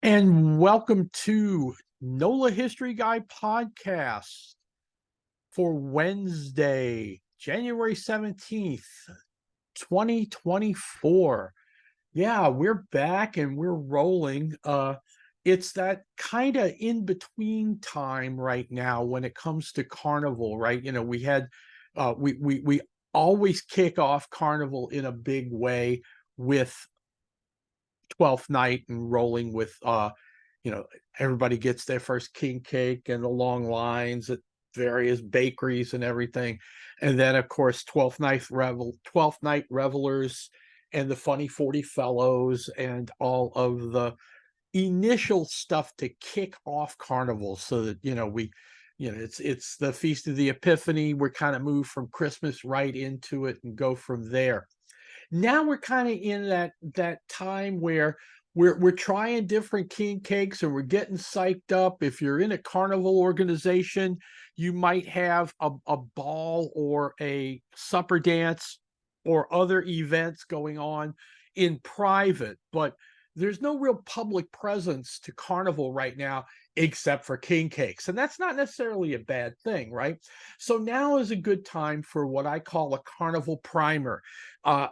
And welcome to NOLA History Guy podcast for Wednesday, January 17th, 2024. Yeah, we're back and we're rolling. It's that kind of in between time right now when it comes to Carnival, right? We had we always kick off Carnival in a big way with Twelfth Night and rolling with you know, everybody gets their first king cake and the long lines at various bakeries and everything. And then of course Twelfth Night revelers and the funny 40 fellows and all of the initial stuff to kick off Carnival so that it's the Feast of the Epiphany. We're kind of moved from Christmas right into it and go from there. Now we're kind of in that time where we're trying different king cakes and we're getting psyched up. If you're in a carnival organization, you might have a ball or a supper dance or other events going on in private, but there's no real public presence to carnival right now except for king cakes, and that's not necessarily a bad thing, right? So now is a good time for what I call a carnival primer. uh,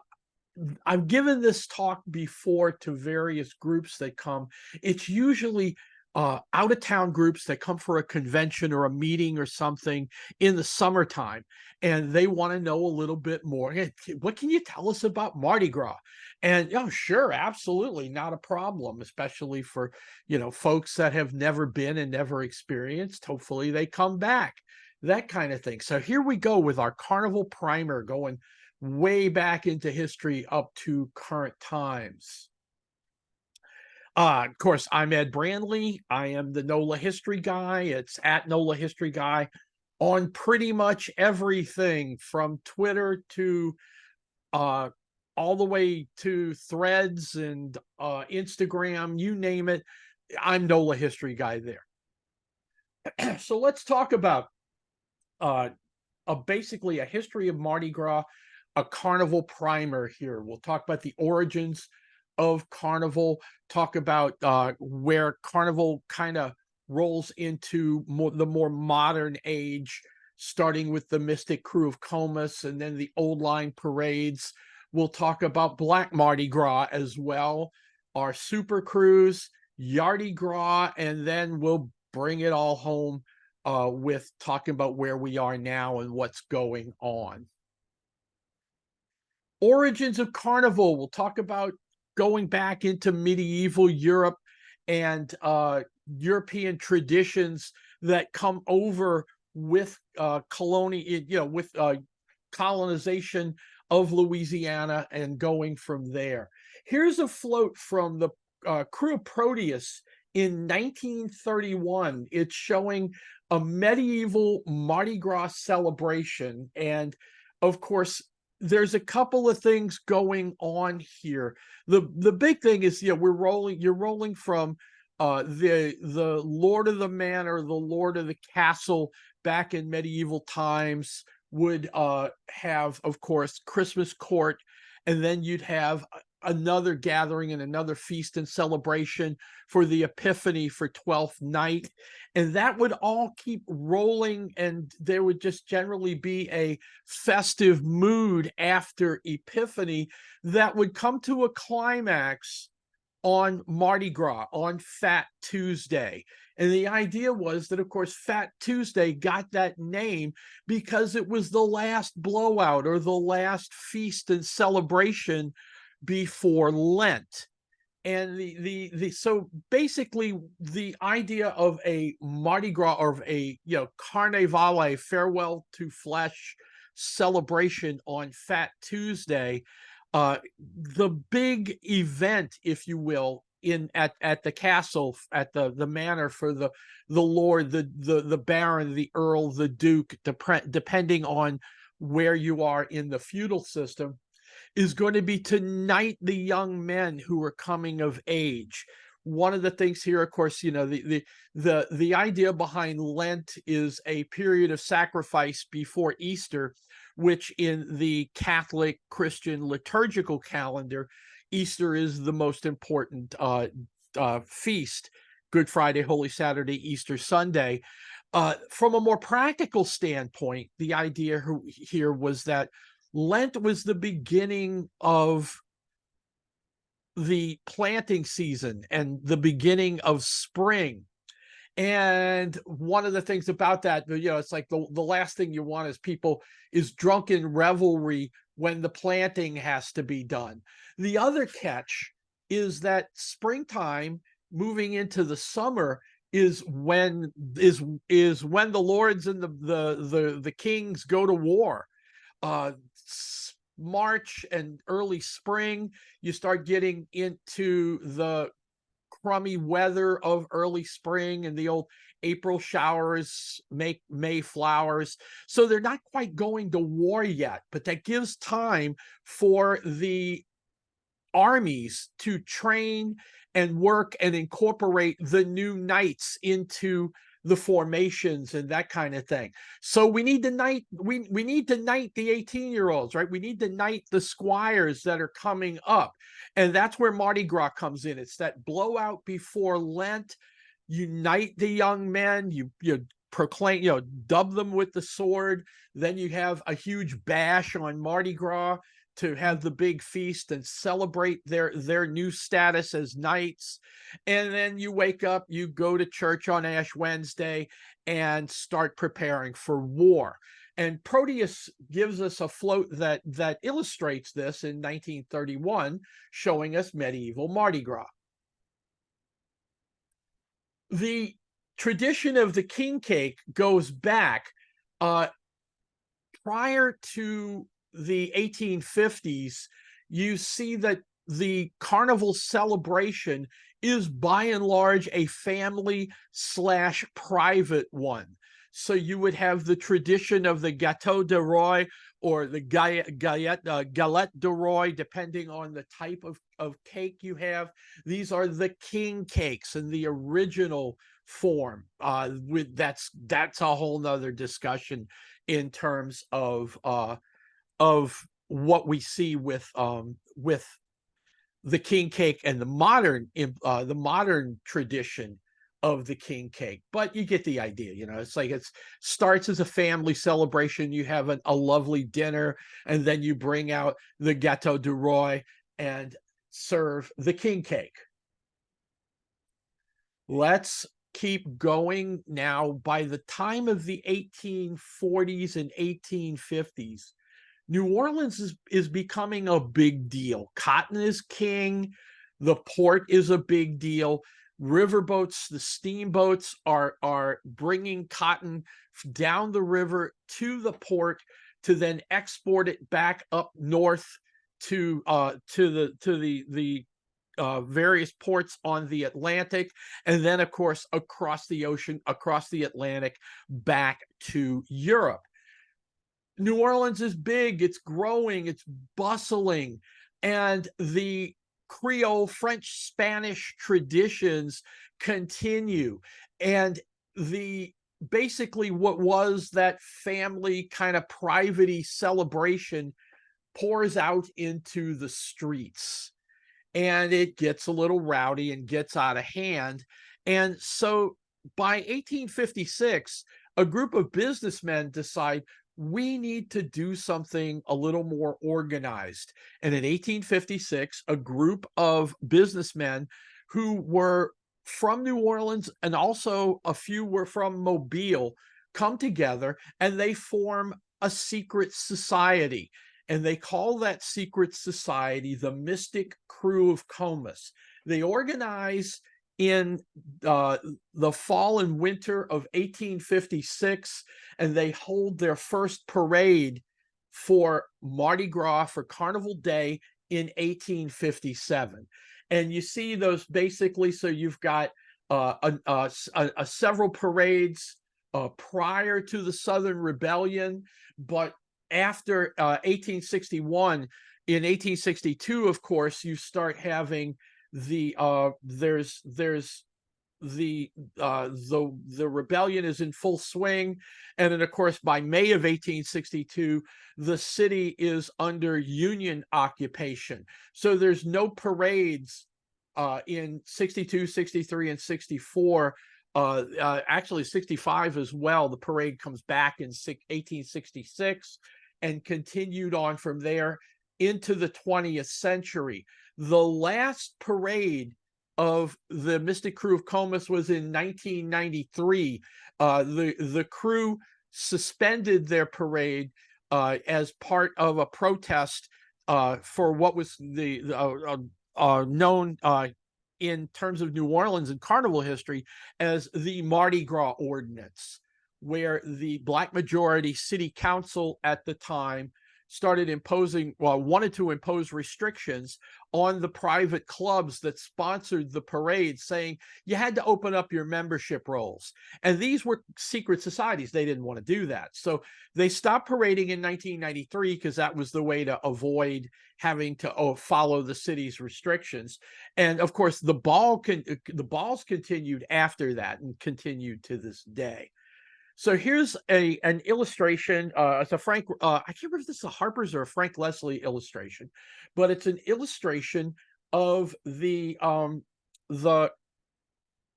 I've given this talk before to various groups that come. It's usually out of town groups that come for a convention or a meeting or something in the summertime, and they want to know a little bit more. Hey, what can you tell us about Mardi Gras? And oh, sure, absolutely, not a problem, especially for folks that have never been and never experienced. Hopefully, they come back, that kind of thing. So here we go with our Carnival primer, going way back into history up to current times. Of course, I'm Ed Brandley. I am the NOLA History Guy. It's at NOLA History Guy on pretty much everything from Twitter to all the way to Threads and Instagram, you name it. I'm NOLA History Guy there. So let's talk about basically a history of Mardi Gras, a carnival primer here. We'll talk about the origins of carnival, talk about where carnival kind of rolls into the more modern age, starting with the Mystic Crew of Comus and then the old line parades. We'll talk about Black Mardi Gras as well, our super cruise, Yardi Gras, and then we'll bring it all home with talking about where we are now and what's going on. Origins of Carnival, we'll talk about going back into medieval Europe and European traditions that come over with colonization of Louisiana and going from there. Here's a float from the crew of Proteus in 1931. It's showing a medieval Mardi Gras celebration, and of course there's a couple of things going on here. The big thing is, you're rolling from the Lord of the Manor, the Lord of the Castle back in medieval times would have, of course, Christmas court, and then you'd have another gathering and another feast and celebration for the Epiphany for Twelfth Night. And that would all keep rolling, and there would just generally be a festive mood after Epiphany that would come to a climax on Mardi Gras, on Fat Tuesday. And the idea was that, of course, Fat Tuesday got that name because it was the last blowout or the last feast and celebration before Lent. And so basically the idea of a Mardi Gras, or of a Carnevale, farewell to flesh celebration on Fat Tuesday, the big event, if you will, at the castle, at the manor for the lord, the baron, the earl, the duke, depending on where you are in the feudal system, is going to be to knight the young men who are coming of age. One of the things here, of course, the idea behind Lent is a period of sacrifice before Easter, which in the Catholic Christian liturgical calendar, Easter is the most important feast, Good Friday, Holy Saturday, Easter Sunday. From a more practical standpoint, the idea here was that Lent was the beginning of the planting season and the beginning of spring. And one of the things about that, it's like the last thing you want is drunken revelry when the planting has to be done. The other catch is that springtime moving into the summer is when the lords and the kings go to war. March and early spring, you start getting into the crummy weather of early spring and the old April showers make May flowers. So they're not quite going to war yet, but that gives time for the armies to train and work and incorporate the new knights into the formations and that kind of thing. So we need to knight we need to knight the 18-year-olds, right? We need to knight the squires that are coming up. And that's where Mardi Gras comes in. It's that blowout before Lent. You knight the young men, you proclaim, dub them with the sword. Then you have a huge bash on Mardi Gras to have the big feast and celebrate their new status as knights. And then you wake up, you go to church on Ash Wednesday and start preparing for war. And Proteus gives us a float that illustrates this in 1931, showing us medieval Mardi Gras. The tradition of the king cake goes back prior to the 1850s. You see that the carnival celebration is by and large a family/private one. So you would have the tradition of the gâteau de roi or the galette de roi, depending on the type of cake you have. These are the king cakes in the original form. That's a whole nother discussion in terms of what we see with the king cake and the modern tradition of the king cake. But you get the idea. It's like it starts as a family celebration. You have a lovely dinner, and then you bring out the gâteau de roi and serve the king cake. Let's keep going now. By the time of the 1840s and 1850s, New Orleans is becoming a big deal. Cotton is king. The port is a big deal. Riverboats, the steamboats are bringing cotton down the river to the port to then export it back up north to the various ports on the Atlantic, and then of course across the ocean, across the Atlantic, back to Europe. New Orleans is big, it's growing, it's bustling, and the Creole, French, Spanish traditions continue. And basically what was that family kind of private-y celebration pours out into the streets. And it gets a little rowdy and gets out of hand. And so by 1856, a group of businessmen decide we need to do something a little more organized. And in 1856, a group of businessmen who were from New Orleans and also a few were from Mobile come together and they form a secret society. And they call that secret society the Mystic Crew of Comus. They organize in the fall and winter of 1856, and they hold their first parade for Mardi Gras, for Carnival Day, in 1857. And you see those basically, so you've got several parades prior to the Southern Rebellion, but after 1861, in 1862, of course, you start having the rebellion is in full swing, and then of course by May of 1862 the city is under Union occupation, so there's no parades in 62, 63, and 64. Actually 65 as well. The parade comes back in 1866 and continued on from there into the 20th century. The last parade of the Mystic Crew of Comus was in 1993. The crew suspended their parade as part of a protest for what was known in terms of New Orleans and carnival history as the Mardi Gras Ordinance, where the Black majority city council at the time wanted to impose restrictions on the private clubs that sponsored the parade, saying you had to open up your membership rolls. And these were secret societies. They didn't want to do that. So they stopped parading in 1993 because that was the way to avoid having to follow the city's restrictions. And of course, the balls continued after that and continued to this day. So here's an illustration. It's a Frank. I can't remember if this is a Harper's or a Frank Leslie illustration, but it's an illustration of the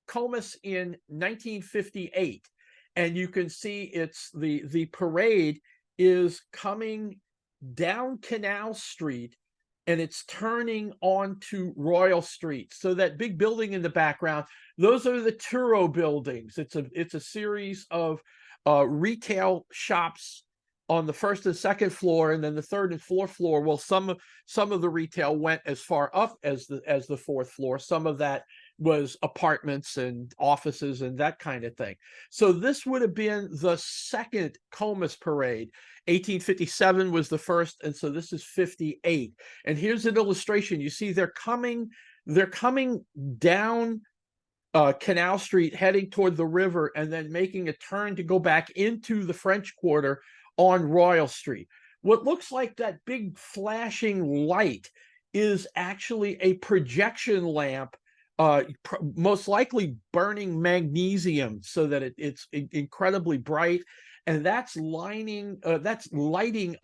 Comus in 1958, and you can see it's the parade is coming down Canal Street, and it's turning onto Royal Street. So that big building in the background, those are the Turo buildings. It's a series of retail shops on the first and second floor, and then the third and fourth floor. Well, some of the retail went as far up as the fourth floor. Some of that was apartments and offices and that kind of thing. So this would have been the second Comus parade. 1857 was the first, and so this is 58. And here's an illustration. You see they're coming down Canal Street, heading toward the river, and then making a turn to go back into the French Quarter on Royal Street. What looks like that big flashing light is actually a projection lamp, most likely burning magnesium so that it's incredibly bright. And that's lighting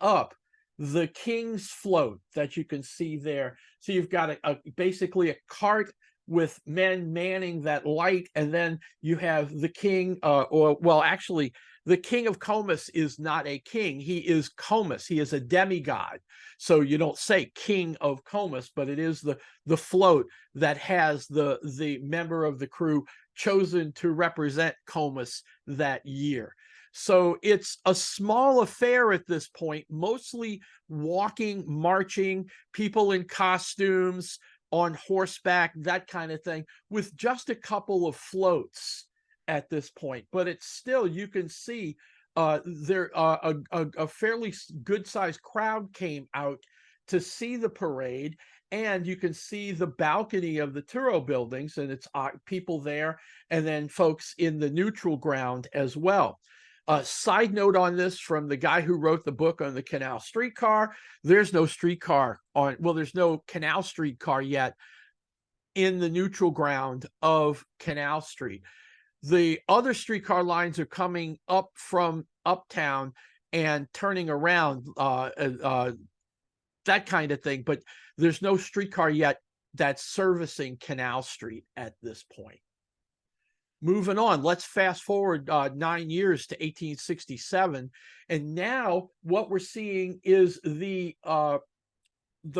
up the King's float that you can see there. So you've got basically a cart with men manning that light, and then you have the king, actually, the King of Comus is not a king. He is Comus. He is a demigod. So you don't say King of Comus, but it is the float that has the member of the crew chosen to represent Comus that year. So it's a small affair at this point, mostly walking, marching, people in costumes, on horseback, that kind of thing, with just a couple of floats at this point. But it's still, you can see there a fairly good-sized crowd came out to see the parade, and you can see the balcony of the Turo buildings, and it's people there, and then folks in the neutral ground as well. Side note on this from the guy who wrote the book on the Canal Streetcar, there's no streetcar there's no Canal Streetcar yet in the neutral ground of Canal Street. The other streetcar lines are coming up from uptown and turning around, that kind of thing, but there's no streetcar yet that's servicing Canal Street at this point. Moving on, let's fast forward 9 years to 1867, and now what we're seeing is the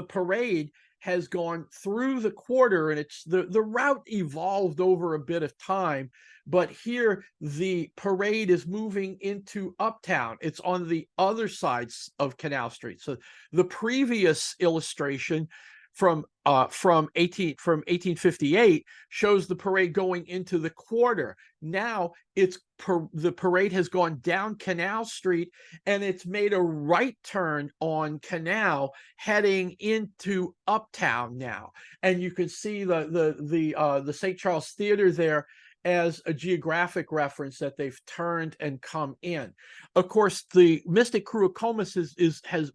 parade has gone through the quarter, and it's the route evolved over a bit of time, but here the parade is moving into uptown. It's on the other sides of Canal Street. So the previous illustration from 1858 shows the parade going into the quarter. Now the parade has gone down Canal Street, and it's made a right turn on Canal heading into uptown now. And you can see the St. Charles Theater there as a geographic reference that they've turned and come in. Of course, the Mystic Crew of Comus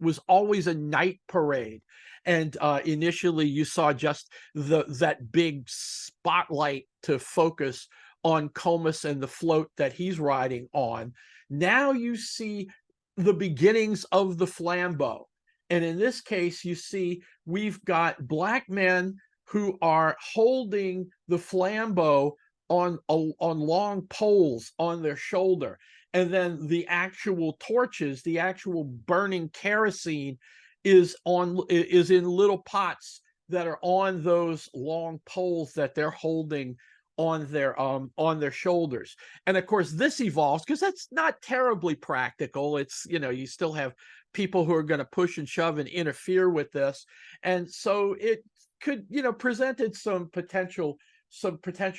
was always a night parade. And initially you saw just that big spotlight to focus on Comus and the float that he's riding on. Now you see the beginnings of the flambeau. And in this case, you see we've got black men who are holding the flambeau on long poles on their shoulder, and then the actual torches, the actual burning kerosene, is in little pots that are on those long poles that they're holding on their shoulders. And of course this evolves because that's not terribly practical. It's, you still have people who are going to push and shove and interfere with this, and so it could, presented some potential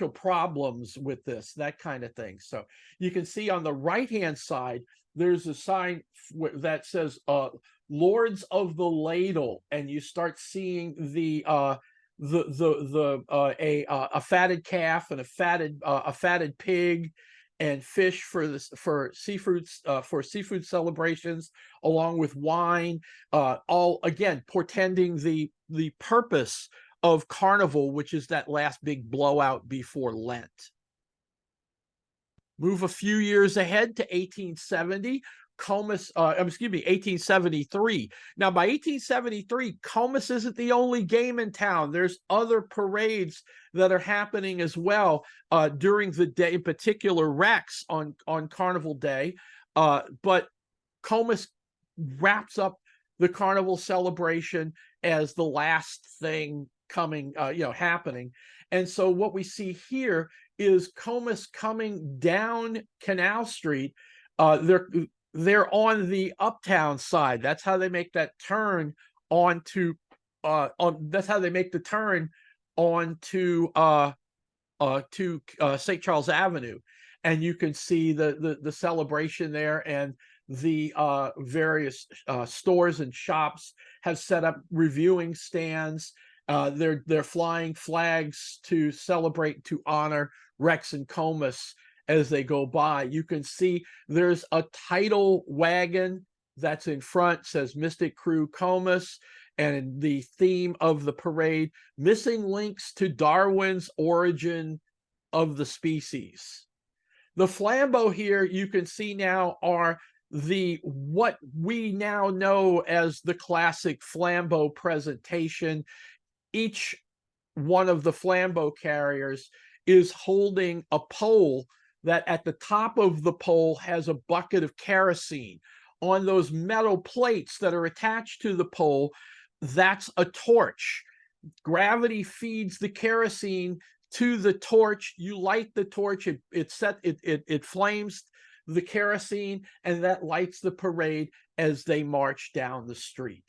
problems with this, that kind of thing. So you can see on the right hand side there's a sign that says Lords of the Ladle, and you start seeing a fatted calf and a fatted pig and fish for seafood celebrations, along with wine, all again portending the purpose of Carnival, which is that last big blowout before Lent. Move a few years ahead to 1870. 1873. Now, by 1873, Comus isn't the only game in town. There's other parades that are happening as well during the day, in particular Rex on Carnival Day. But Comus wraps up the Carnival celebration as the last thing happening. And so what we see here is Comus coming down Canal Street. They're on the uptown side. That's how they make that turn onto that's how they make the turn onto St. Charles Avenue. And you can see the celebration there, and the various stores and shops have set up reviewing stands. They're flying flags to celebrate, to honor Rex and Comus as they go by. You can see there's a title wagon that's in front, says Mystic Crew Comus, and the theme of the parade, missing links to Darwin's origin of the species. The flambeau here, you can see now, are what we now know as the classic flambeau presentation. Each one of the flambeau carriers is holding a pole that at the top of the pole has a bucket of kerosene. On those metal plates that are attached to the pole, that's a torch. Gravity feeds the kerosene to the torch. You light the torch, it flames the kerosene, and that lights the parade as they march down the street.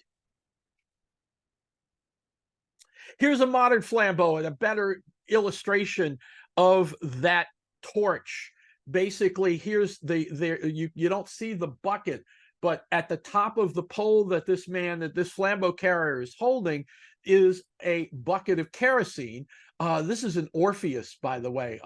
Here's a modern flambeau and a better illustration of that torch. Basically, here's you don't see the bucket, but at the top of the pole that this flambeau carrier is holding is a bucket of kerosene. This is an Orpheus, by the way,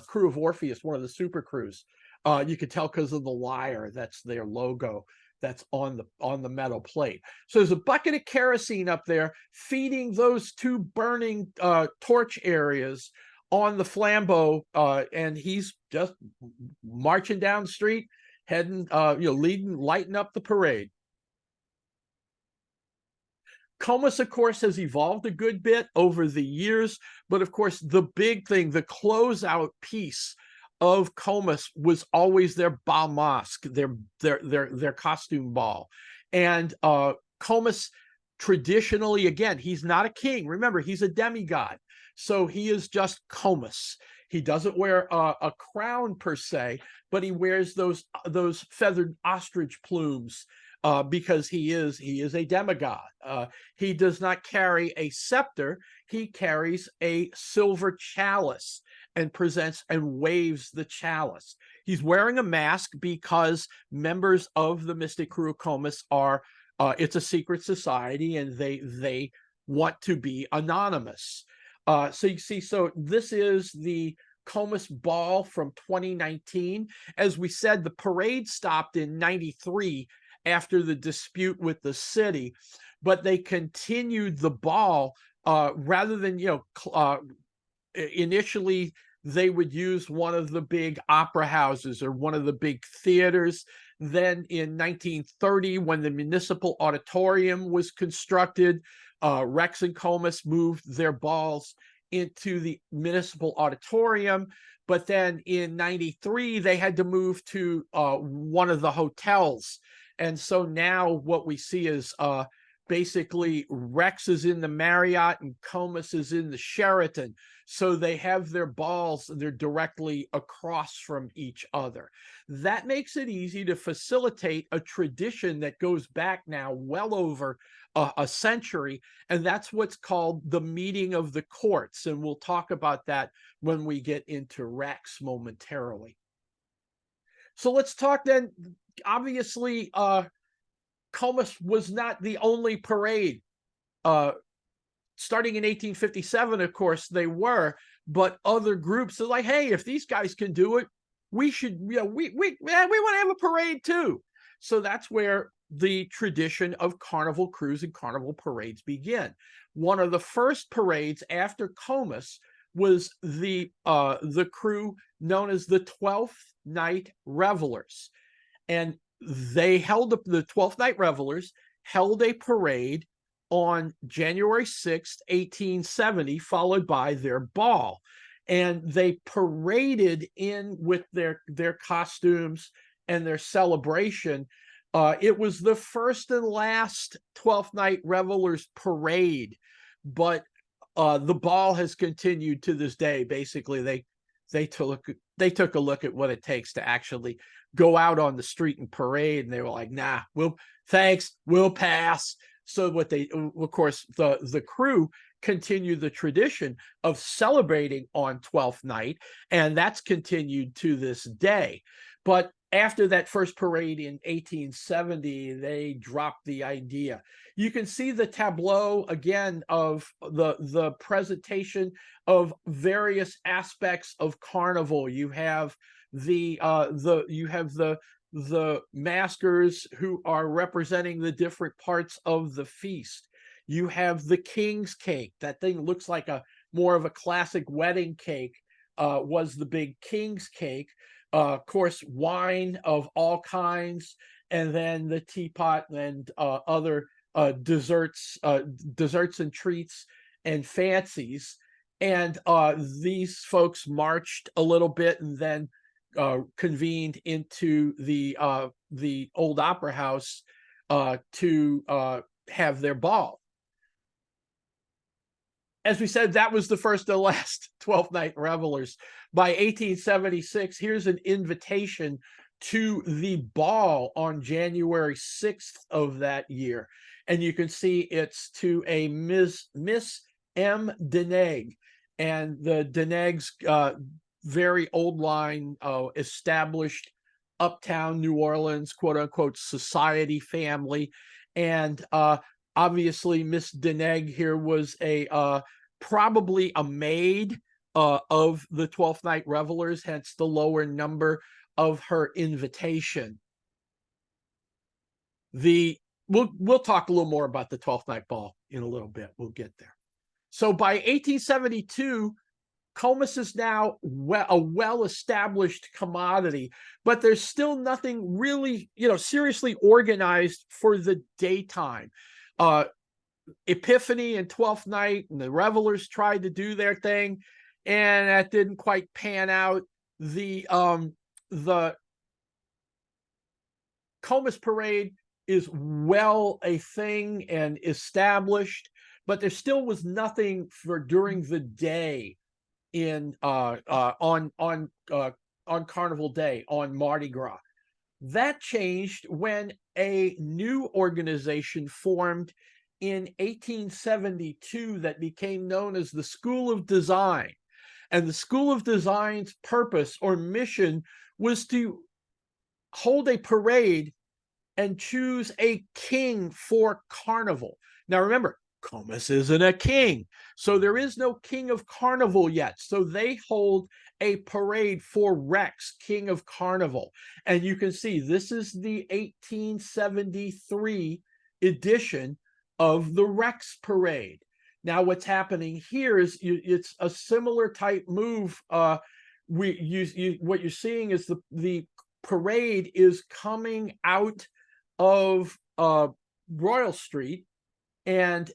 crew of Orpheus, one of the super crews. You can tell because of the lyre, that's their logo, that's on the metal plate. So there's a bucket of kerosene up there feeding those two burning torch areas on the flambeau, and he's just marching down the street, heading, lighting up the parade. Comus, of course, has evolved a good bit over the years, but of course, the big thing, the closeout piece of Comus was always their bal masque, their costume ball. And Comus traditionally, again, he's not a king. Remember, he's a demigod. So he is just Comus. He doesn't wear a crown per se, but he wears those feathered ostrich plumes because he is a demigod. He does not carry a scepter. He carries a silver chalice and presents and waves the chalice. He's wearing a mask because members of the Mystic Crew of Comus are, it's a secret society, and they want to be anonymous. So you see, so this is the Comus Ball from 2019. As we said, the parade stopped in 93 after the dispute with the city, but they continued the ball rather than, initially they would use one of the big opera houses or one of the big theaters. Then in 1930, when the Municipal Auditorium was constructed, Rex and Comus moved their balls into the municipal auditorium, but then in 93 they had to move to one of the hotels. And so now what we see is basically Rex is in the Marriott and Comus is in the Sheraton. So they have their balls, they're directly across from each other. That makes it easy to facilitate a tradition that goes back now well over a century, and that's what's called the meeting of the courts. And we'll talk about that when we get into Rex momentarily. So let's talk then. Obviously, Comus was not the only parade. Starting in 1857, of course, they were, but other groups are like, hey, if these guys can do it, we should, we want to have a parade too. So that's where the tradition of carnival crews and carnival parades begin. One of the first parades after Comus was the crew known as the Twelfth Night Revelers. And they held the Twelfth Night Revelers held a parade on January 6th, 1870, followed by their ball. And they paraded in with their costumes and their celebration. It was the first and last Twelfth Night Revelers parade, but the ball has continued to this day. Basically, they took a look at what it takes to actually go out on the street and parade, and they were like, nah, we'll pass. So what they, of course, the crew continued the tradition of celebrating on Twelfth Night, and that's continued to this day. But after that first parade in 1870, they dropped the idea. You can see the tableau again of the presentation of various aspects of carnival. You have the maskers who are representing the different parts of the feast. You have the king's cake. That thing looks like more of a classic wedding cake. Was the big king's cake. Of course, wine of all kinds, and then the teapot and other desserts and treats and fancies. And these folks marched a little bit and then convened into the old opera house to have their ball. As we said, that was the first and last 12th Night Revelers. By 1876, here's an invitation to the ball on January 6th of that year. And you can see it's to a Miss M. Deneg. And the Deneg's very old line, established uptown New Orleans, quote unquote, society family. And obviously, Miss Deneg here was probably a maid of the 12th Night Revelers, hence the lower number of her invitation. We'll talk a little more about the 12th Night Ball in a little bit. We'll get there. So by 1872, Comus is now a well-established commodity, but there's still nothing really, seriously organized for the daytime. Epiphany and 12th Night and the Revelers tried to do their thing, and that didn't quite pan out. The Comus Parade is well a thing and established, but there still was nothing for during the day in on Carnival Day, on Mardi Gras. That changed when a new organization formed in 1872 that became known as the School of Design. And the School of Design's purpose or mission was to hold a parade and choose a king for carnival. Now remember, Comus isn't a king, so there is no king of carnival yet. So they hold a parade for Rex, king of carnival. And you can see this is the 1873 edition of the Rex parade. Now what's happening here is it's a similar type move. What you're seeing is the parade is coming out of Royal Street, and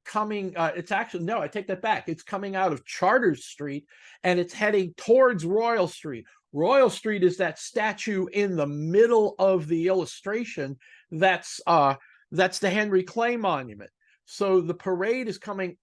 coming, it's actually, no, I take that back. It's coming out of Charters Street and it's heading towards Royal Street. Royal Street is that statue in the middle of the illustration. That's the Henry Clay Monument. So the parade is coming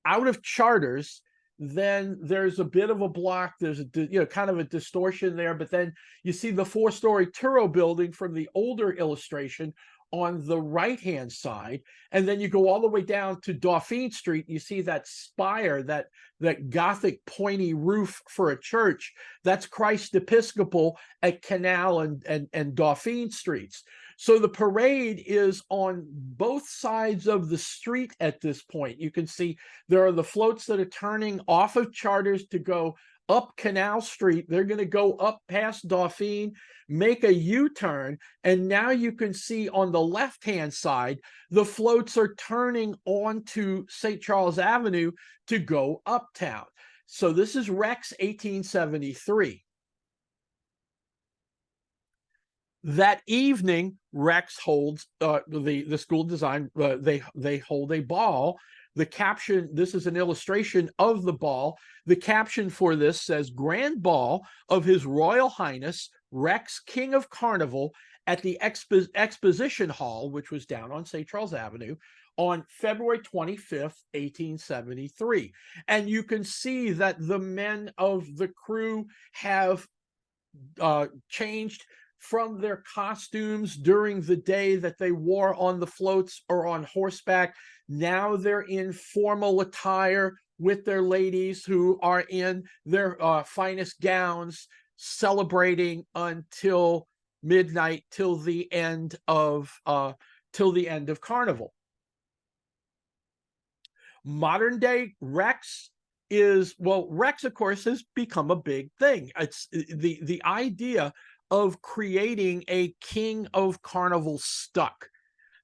out of Charters. Then there's a bit of a block. There's a kind of a distortion there, but then you see the 4-story Turo building from the older illustration on the right-hand side, and then you go all the way down to Dauphine Street. You see that spire, that Gothic pointy roof for a church. That's Christ Episcopal at Canal and Dauphine Streets. So the parade is on both sides of the street at this point. You can see there are the floats that are turning off of Charters to go up Canal Street. They're going to go up past Dauphine, make a U-turn, and now you can see on the left-hand side, the floats are turning onto St. Charles Avenue to go uptown. So this is Rex 1873. That evening, Rex holds the school design. They hold a ball. The caption, this is an illustration of the ball. The caption for this says, "Grand Ball of His Royal Highness Rex, King of Carnival, at the Exposition Hall," which was down on St. Charles Avenue, on February 25th, 1873. And you can see that the men of the crew have changed from their costumes during the day that they wore on the floats or on horseback. Now they're in formal attire with their ladies who are in their finest gowns, celebrating until midnight, till the end of Carnival. Modern day Rex is, well, Rex, of course, has become a big thing. It's the idea of creating a King of Carnival stuck.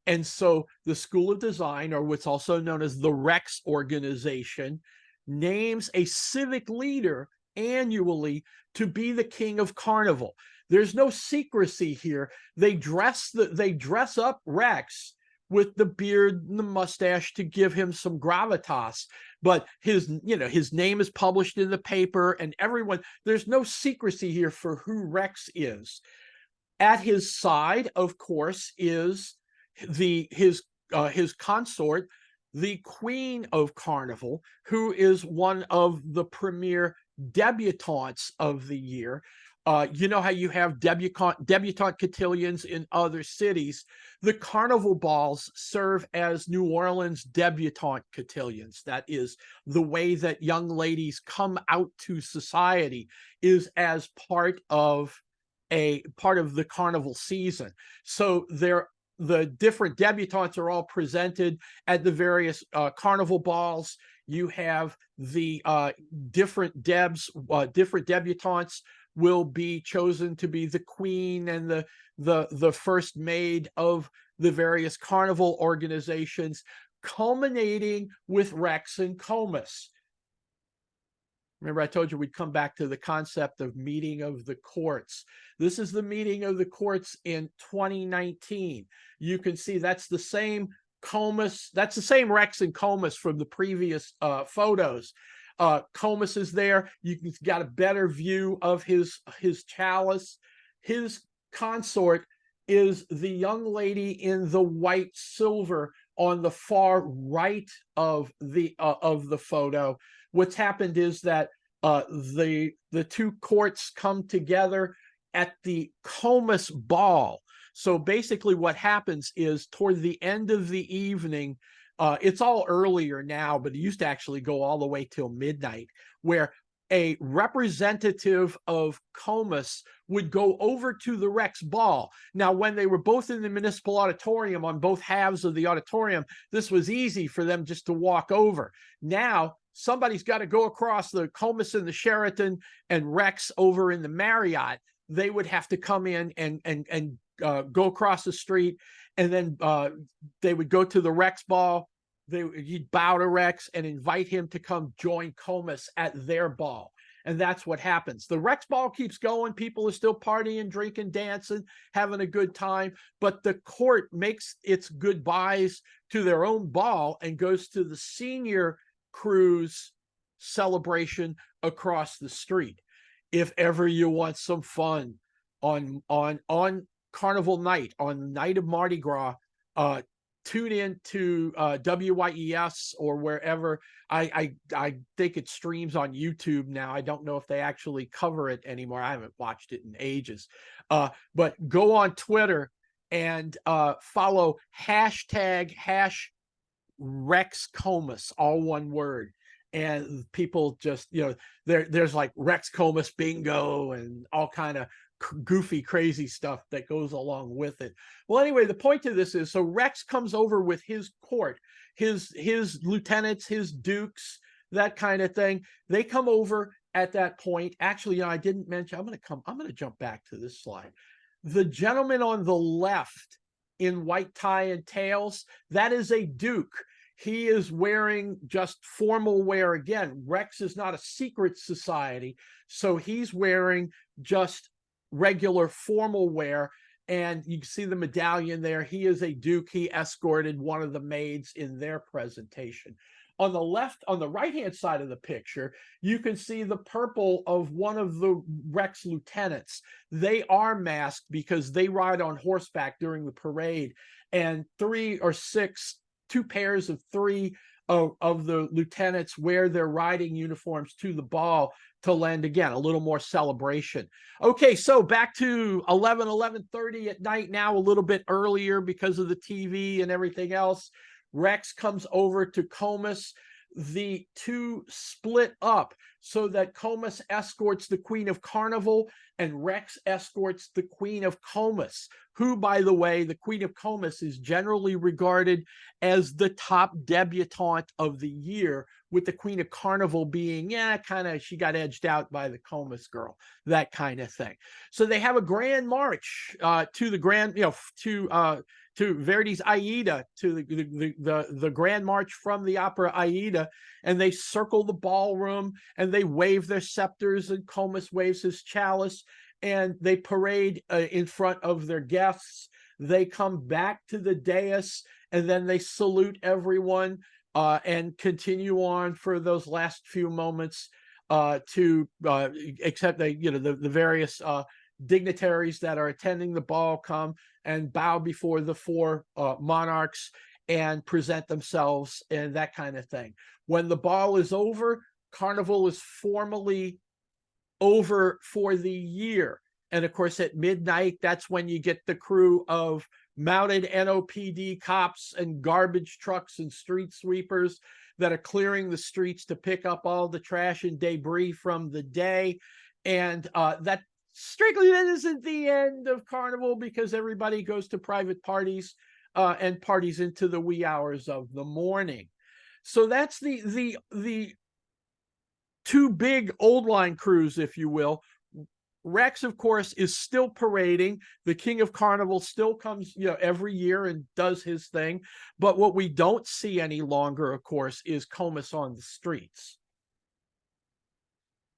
And so the School of Design, or what's also known as the Rex organization, names a civic leader annually to be the King of Carnival. There's no secrecy here. They dress up Rex with the beard and the mustache to give him some gravitas, but his name is published in the paper, and everyone, there's no secrecy here for who Rex is. At his side, of course, is his consort, the Queen of Carnival, who is one of the premier debutantes of the year. You know how you have debutante cotillions in other cities. The carnival balls serve as New Orleans debutante cotillions. That is the way that young ladies come out to society, is as part of the carnival season. So the different debutantes are all presented at the various carnival balls. You have the different debutantes will be chosen to be the queen and the first maid of the various carnival organizations, culminating with Rex and Comus. Remember, I told you we'd come back to the concept of meeting of the courts. This is the meeting of the courts in 2019. You can see that's the same Comus, that's the same Rex and Comus from the previous photos. Comus is there. You've got a better view of his chalice. His consort is the young lady in the white silver on the far right of the photo. What's happened is that the two courts come together at the Comus Ball. So basically what happens is toward the end of the evening, it's all earlier now, but it used to actually go all the way till midnight, where a representative of Comus would go over to the Rex Ball. Now, when they were both in the municipal auditorium on both halves of the auditorium, this was easy for them just to walk over. Now, somebody's got to go across the Comus and the Sheraton and Rex over in the Marriott. They would have to come in and go across the street, and then they would go to the Rex Ball. He'd bow to Rex and invite him to come join Comus at their ball. And that's what happens. The Rex Ball keeps going. People are still partying, drinking, dancing, having a good time. But the court makes its goodbyes to their own ball and goes to the senior crew's celebration across the street. If ever you want some fun on Carnival night, on the night of Mardi Gras, tune in to WYES or wherever. I think it streams on YouTube now. I don't know if they actually cover it anymore. I haven't watched it in ages. But go on Twitter and follow hashtag Rex Comus, all one word. And people just, there's like Rex Comus bingo and all kind of goofy, crazy stuff that goes along with it. Well, anyway, the point of this is, so Rex comes over with his court, his lieutenants, his dukes, that kind of thing. They come over at that point. Actually, I didn't mention, I'm going to jump back to this slide. The gentleman on the left in white tie and tails, that is a duke. He is wearing just formal wear. Again, Rex is not a secret society, so he's wearing just regular formal wear. And you can see the medallion there. He is a duke. He escorted one of the maids in their presentation. On the left, on the right-hand side of the picture, you can see the purple of one of the Rex lieutenants. They are masked because they ride on horseback during the parade, and two pairs of three of the lieutenants wear their riding uniforms to the ball to lend, again, a little more celebration. Okay, so back to 11:30 at night now, a little bit earlier because of the TV and everything else. Rex comes over to Comus. The two split up so that Comus escorts the Queen of Carnival and Rex escorts the Queen of Comus, who, by the way, the Queen of Comus is generally regarded as the top debutante of the year, with the Queen of Carnival being, she got edged out by the Comus girl, that kind of thing. So they have a grand march to the grand, to Verdi's Aida, to the grand march from the opera Aida, and they circle the ballroom and they wave their scepters, and Comus waves his chalice, and they parade in front of their guests. They come back to the dais and then they salute everyone and continue on for those last few moments except the various dignitaries that are attending the ball come and bow before the four monarchs and present themselves and that kind of thing. When the ball is over, Carnival is formally over for the year. And of course, at midnight, that's when you get the crew of mounted NOPD cops and garbage trucks and street sweepers that are clearing the streets to pick up all the trash and debris from the day. And that strictly that isn't the end of Carnival, because everybody goes to private parties and parties into the wee hours of the morning. So that's the two big old line crews, if you will. Rex, of course, is still parading. The King of Carnival still comes, every year and does his thing. But what we don't see any longer, of course, is Comus on the streets.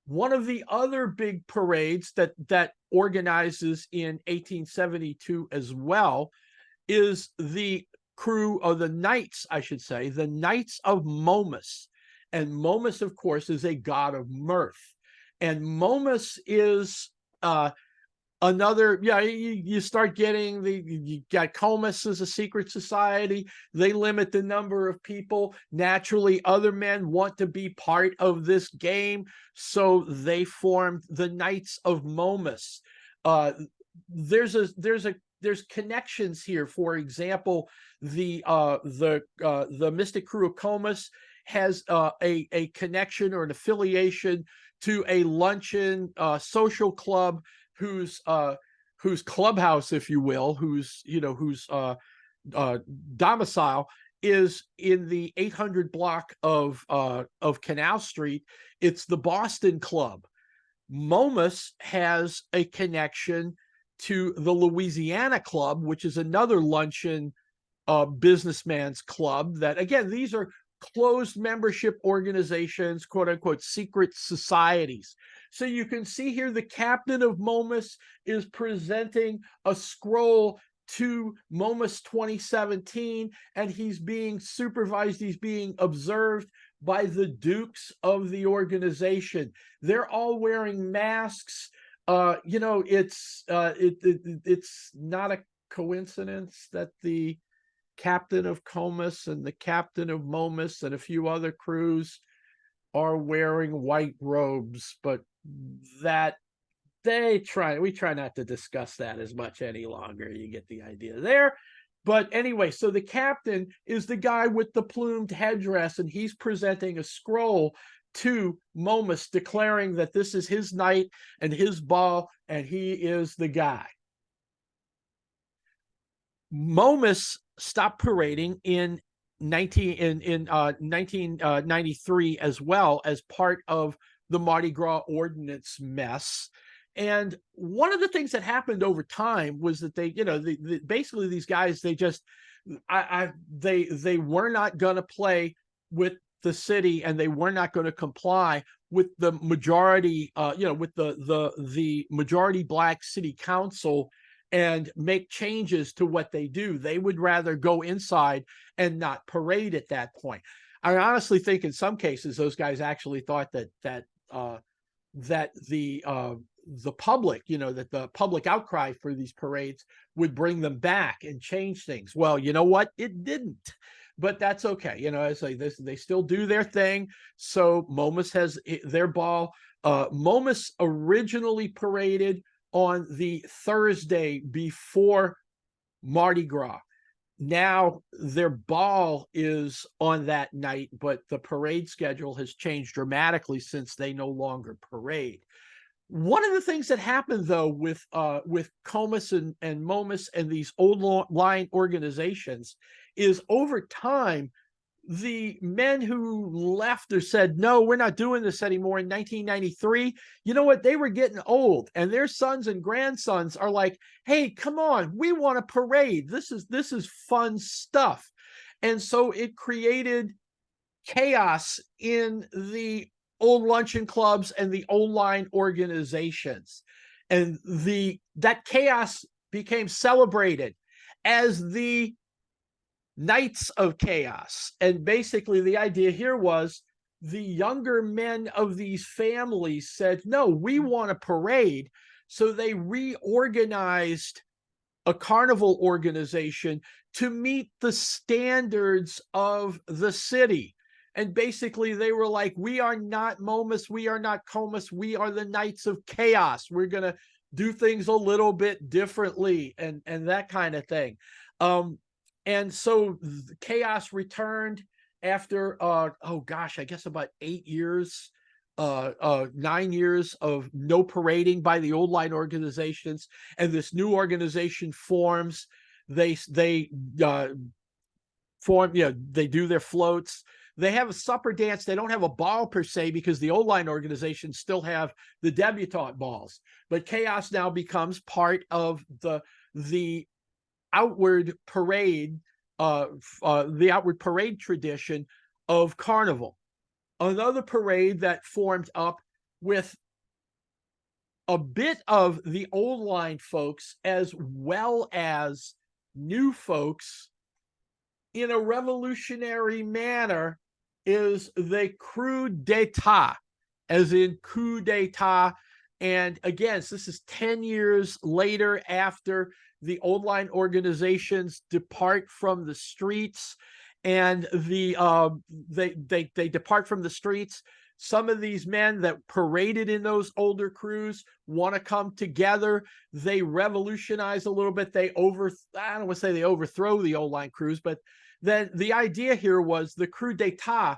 One of the other big parades that organizes in 1872 as well is the crew of the Knights, I should say, the Knights of Momus. And Momus, of course, is a god of mirth. And Momus is another, you start getting you got Comus as a secret society. They limit the number of people. Naturally, other men want to be part of this game, so they formed the Knights of Momus. There's connections here. For example, the Mystic Crew of Comus has a connection or an affiliation to a luncheon social club whose clubhouse, if you will, whose domicile is in the 800 block of Canal Street. It's the Boston Club. Momus has a connection to the Louisiana Club, which is another luncheon businessman's club. That, again, these are closed membership organizations, quote unquote, secret societies. So you can see here the captain of Momus is presenting a scroll to Momus 2017, and he's being supervised, he's being observed by the dukes of the organization. They're all wearing masks. You know, it's not a coincidence that the captain of Comus and the captain of Momus and a few other crews are wearing white robes, but that we try not to discuss that as much any longer. You get the idea there. But anyway, so the captain is the guy with the plumed headdress, and he's presenting a scroll to Momus declaring that this is his night and his ball, and he is the guy. Momus stopped parading in 1993 as well, as part of the Mardi Gras ordinance mess. And one of the things that happened over time was that they, you know, basically these guys, they just, they were not going to play with the city, and they were not going to comply with the majority, you know, with the majority Black city council and make changes to what they do. They would rather go inside and not parade at that point. I honestly think in some cases those guys actually thought that the public, you know, that the public outcry for these parades would bring them back and change things. Well, you know what? It didn't. But that's okay. You know, it's like this, they still do their thing. So Momus has their ball. Momus originally paraded on the Thursday before Mardi Gras. Now their ball is on that night, but the parade schedule has changed dramatically since they no longer parade. One of the things that happened, though, with Comus and Momus and these old line organizations is over time, the men who left or said, no, we're not doing this anymore in 1993, you know what? They were getting old, and their sons and grandsons are like, hey, come on, we want to parade. This is fun stuff. And so it created chaos in the old luncheon clubs and the old line organizations. And that chaos became celebrated as the Nights of Chaos. And basically the idea here was the younger men of these families said, no, we want a parade. So they reorganized a carnival organization to meet the standards of the city. And basically they were like, we are not Momus, we are not Comus, we are the Knights of Chaos. We're going to do things a little bit differently and that kind of thing. And so chaos returned after, oh gosh, I guess about 8 years, 9 years of no parading by the old line organizations. And this new organization forms. They form, you know, they do their floats. They have a supper dance. They don't have a ball per se because the old line organizations still have the debutante balls. But chaos now becomes part of the outward parade, the outward parade tradition of Carnival. Another parade that formed up with a bit of the old line folks as well as new folks in a revolutionary manner is the coup d'etat, as in coup d'etat. And again, so this is 10 years later after the old line organizations depart from the streets, and they depart from the streets. Some of these men that paraded in those older crews want to come together. They revolutionize a little bit. I don't want to say they overthrow the old line crews, but then the idea here was the coup d'etat,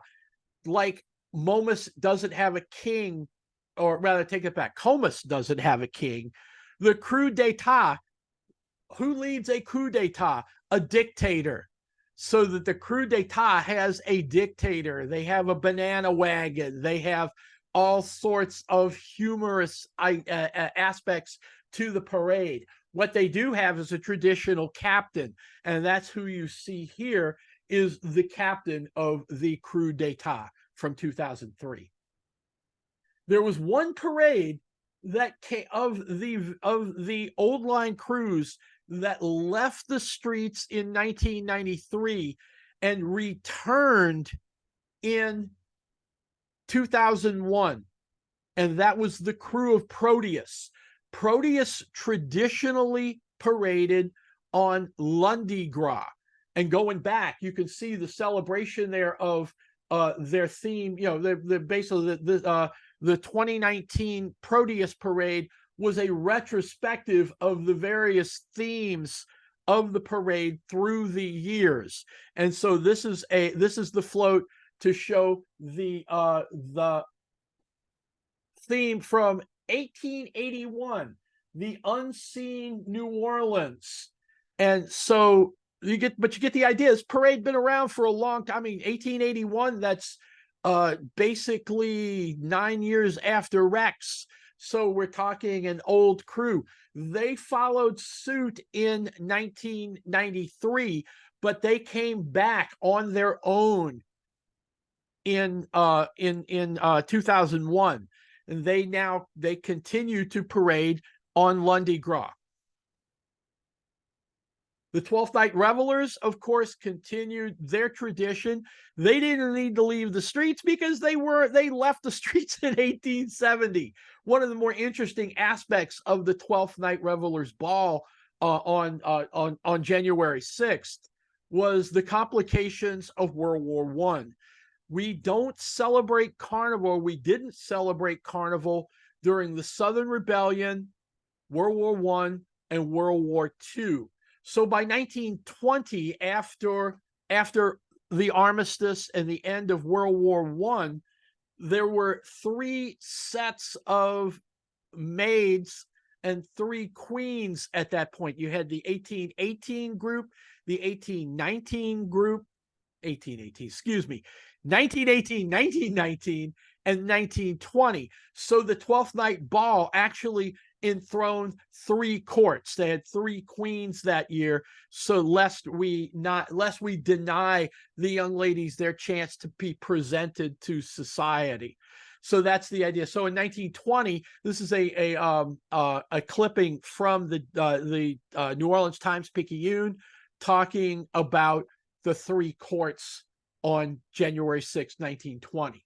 like Momus doesn't have a king, or rather take it back, Comus doesn't have a king. The coup d'etat, who leads a coup d'etat? A dictator. So that the coup d'etat has a dictator. They have a banana wagon. They have all sorts of humorous aspects to the parade. What they do have is a traditional captain, and that's who you see here is the captain of the coup d'etat from 2003. There was one parade that came of the old line crews that left the streets in 1993 and returned in 2001. And that was the crew of Proteus. Proteus traditionally paraded on Mardi Gras. And going back, you can see the celebration there of their theme. You know, the basically the 2019 Proteus parade was a retrospective of the various themes of the parade through the years. And so this is the float to show the theme from 1881, the unseen New Orleans. And so you get the idea. This parade been around for a long time. I mean, 1881, that's basically 9 years after Rex. So we're talking an old crew. They followed suit in 1993, but they came back on their own in 2001. And they continue to parade on Mardi Gras. The Twelfth Night Revelers, of course, continued their tradition. They didn't need to leave the streets because they left the streets in 1870. One of the more interesting aspects of the Twelfth Night Revelers Ball on January 6th was the complications of World War I. We don't celebrate Carnival. We didn't celebrate Carnival during the Southern Rebellion, World War I, and World War II. So by 1920, after the armistice and the end of World War I, there were 3 sets of maids and 3 queens at that point. You had the 1818 group, the 1819 group, 1918, 1919, and 1920. So the 12th Night Ball actually enthroned 3 courts. They had 3 queens that year, so lest we deny the young ladies their chance to be presented to society. So that's the idea. So in 1920, this is a clipping from the New Orleans Times-Picayune talking about the 3 courts on January 6, 1920.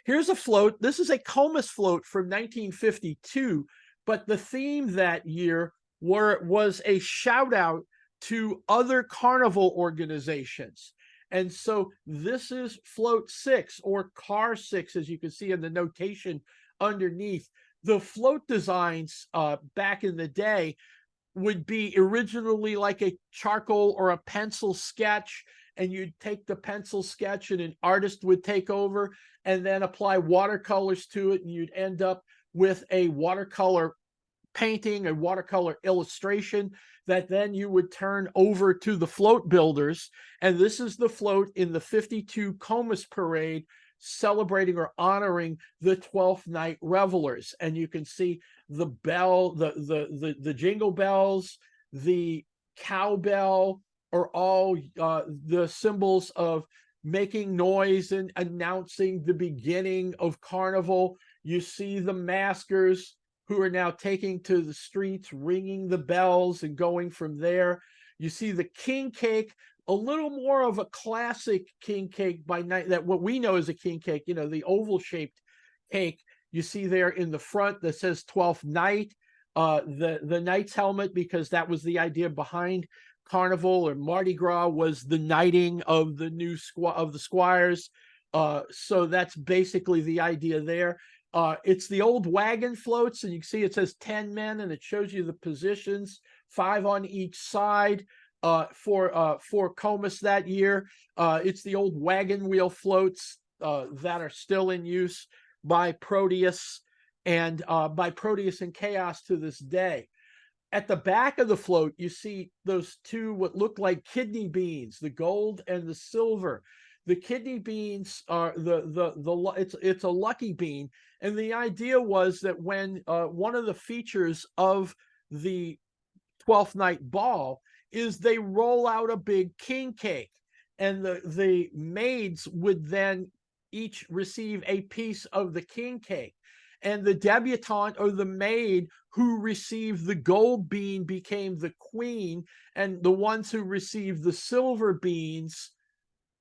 Here's a float. This is a Comus float from 1952, but the theme that year was a shout out to other carnival organizations. And so this is float 6, or car 6, as you can see in the notation underneath. The float designs back in the day would be originally like a charcoal or a pencil sketch, and you'd take the pencil sketch and an artist would take over and then apply watercolors to it, and you'd end up with a watercolor painting, a watercolor illustration that then you would turn over to the float builders. And this is the float in the 52 Comus Parade celebrating or honoring the 12th Night Revelers. And you can see the bell, the jingle bells, the cowbell are all the symbols of making noise and announcing the beginning of Carnival. You see the maskers who are now taking to the streets, ringing the bells and going from there. You see the king cake, a little more of a classic king cake by night, that what we know as a king cake, you know, the oval shaped cake. You see there in the front that says 12th Night, the knight's helmet, because that was the idea behind Carnival, or Mardi Gras was the knighting of the new squires. So that's basically the idea there. It's the old wagon floats, and you can see it says 10 men, and it shows you the positions, 5 on each side for Comus that year. It's the old wagon wheel floats that are still in use by Proteus and Chaos to this day. At the back of the float, you see those 2 what look like kidney beans, the gold and the silver. The kidney beans are it's a lucky bean, and the idea was that when one of the features of the 12th Night Ball is they roll out a big king cake, and the maids would then each receive a piece of the king cake. and the debutante or the maid who received the gold bean became the queen, and the ones who received the silver beans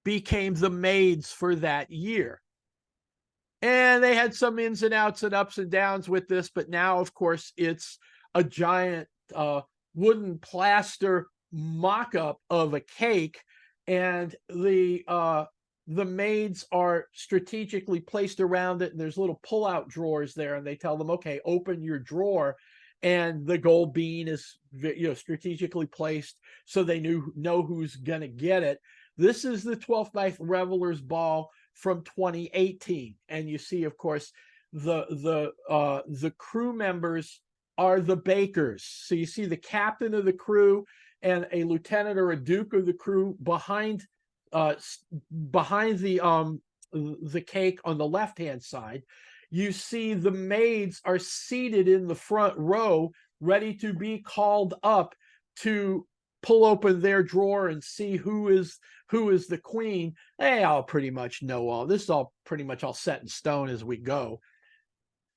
became the maids for that year. And they had some ins and outs and ups and downs with this, but now, of course, it's a giant wooden plaster mock-up of a cake, and the maids are strategically placed around it, and there's little pull-out drawers there, and they tell them, okay, open your drawer, and the gold bean is, you know, strategically placed so they know who's gonna get it. This is the 12th Night Revelers Ball from 2018, and you see, of course, the crew members are the bakers. So you see the captain of the crew and a lieutenant or a duke of the crew behind the cake on the left-hand side. You see the maids are seated in the front row, ready to be called up to pull open their drawer and see who is the queen. They all pretty much know all this is all pretty much all set in stone as we go.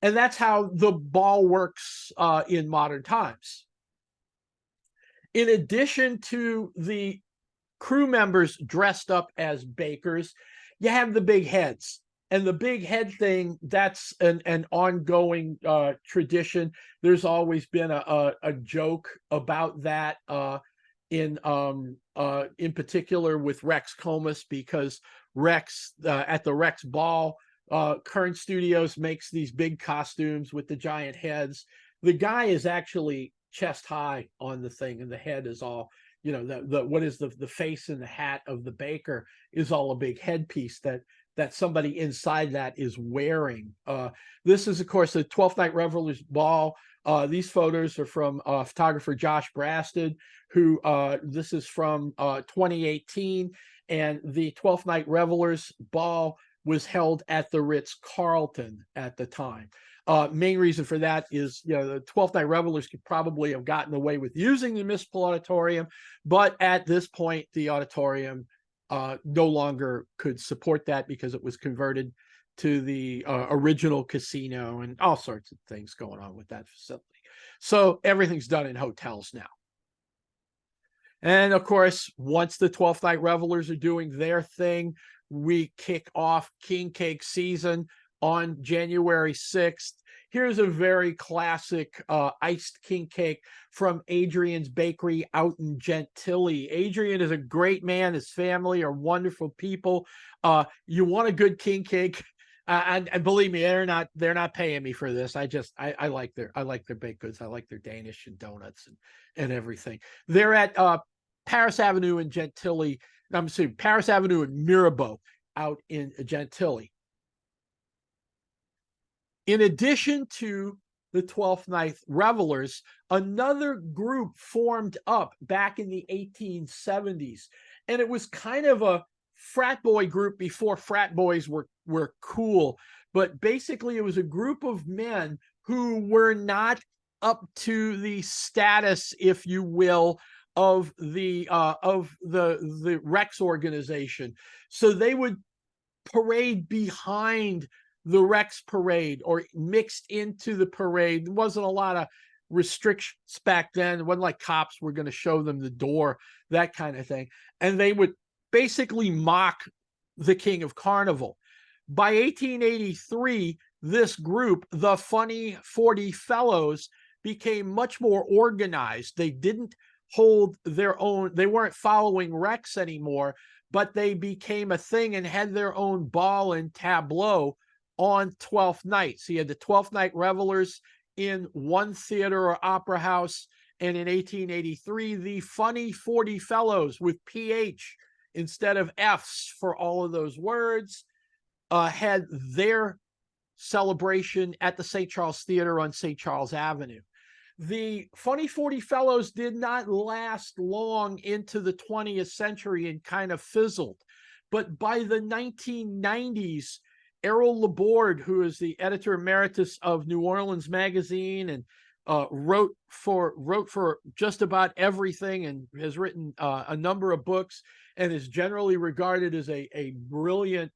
And that's how the ball works in modern times. In addition to the crew members dressed up as bakers, you have the big heads. And the big head thing, that's an ongoing tradition. There's always been a joke about that in particular with Rex Comus, because Rex at the Rex Ball, Kern Studios makes these big costumes with the giant heads. The guy is actually chest high on the thing, and the head is all, you know, the face and the hat of the baker is all a big headpiece that somebody inside that is wearing. This is, of course, the 12th Night Revelers Ball. These photos are from photographer Josh Brasted, who this is from 2018, and the 12th Night Revelers Ball was held at the Ritz-Carlton at the time. Main reason for that is, you know, the 12th Night Revelers could probably have gotten away with using the municipal auditorium, but at this point, the auditorium no longer could support that because it was converted to the original casino and all sorts of things going on with that facility. So everything's done in hotels now. And of course, once the 12th Night Revelers are doing their thing, we kick off King Cake season on January 6th. Here's a very classic iced king cake from Adrian's Bakery out in Gentilly. Adrian is a great man. His family are wonderful people. You want a good king cake, and believe me, they're not paying me for this. I like their baked goods. I like their Danish and donuts and everything. They're at Paris Avenue in Gentilly. I'm sorry, Paris Avenue in Mirabeau out in Gentilly. In addition to the 12th Night Revelers, another group formed up back in the 1870s, and it was kind of a frat boy group before frat boys were cool. But basically, it was a group of men who were not up to the status, if you will, of the Rex organization. So they would parade behind the Rex parade or mixed into the parade. There wasn't a lot of restrictions back then. It wasn't like cops were going to show them the door, that kind of thing. And they would basically mock the King of Carnival. By 1883, this group, the Funny 40 Fellows, became much more organized. They didn't hold their own, they weren't following Rex anymore, but they became a thing and had their own ball and tableau on 12th Night. So you had the 12th Night Revelers in one theater or opera house, and in 1883, the Funny 40 Fellows with PH instead of F's for all of those words had their celebration at the St. Charles Theater on St. Charles Avenue. The Funny 40 Fellows did not last long into the 20th century and kind of fizzled. But by the 1990s, Errol Laborde, who is the editor emeritus of New Orleans Magazine and wrote for just about everything and has written a number of books and is generally regarded as a brilliant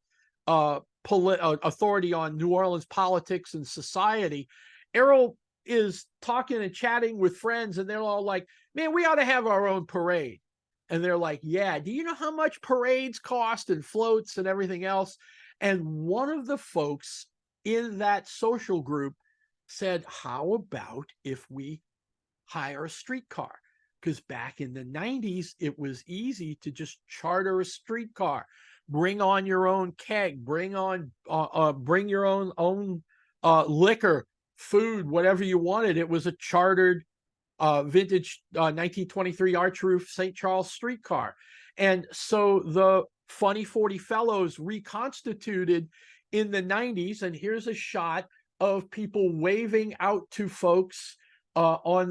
authority on New Orleans politics and society, Errol is talking and chatting with friends, and they're all like, man, we ought to have our own parade. And they're like, yeah, do you know how much parades cost and floats and everything else? And one of the folks in that social group said, how about if we hire a streetcar? Because back in the 90s, it was easy to just charter a streetcar, bring on your own keg, bring your own liquor, food, whatever you wanted. It was a chartered vintage 1923 arch roof St. Charles streetcar. And so the Funny 40 Fellows reconstituted in the 90s. And here's a shot of people waving out to folks on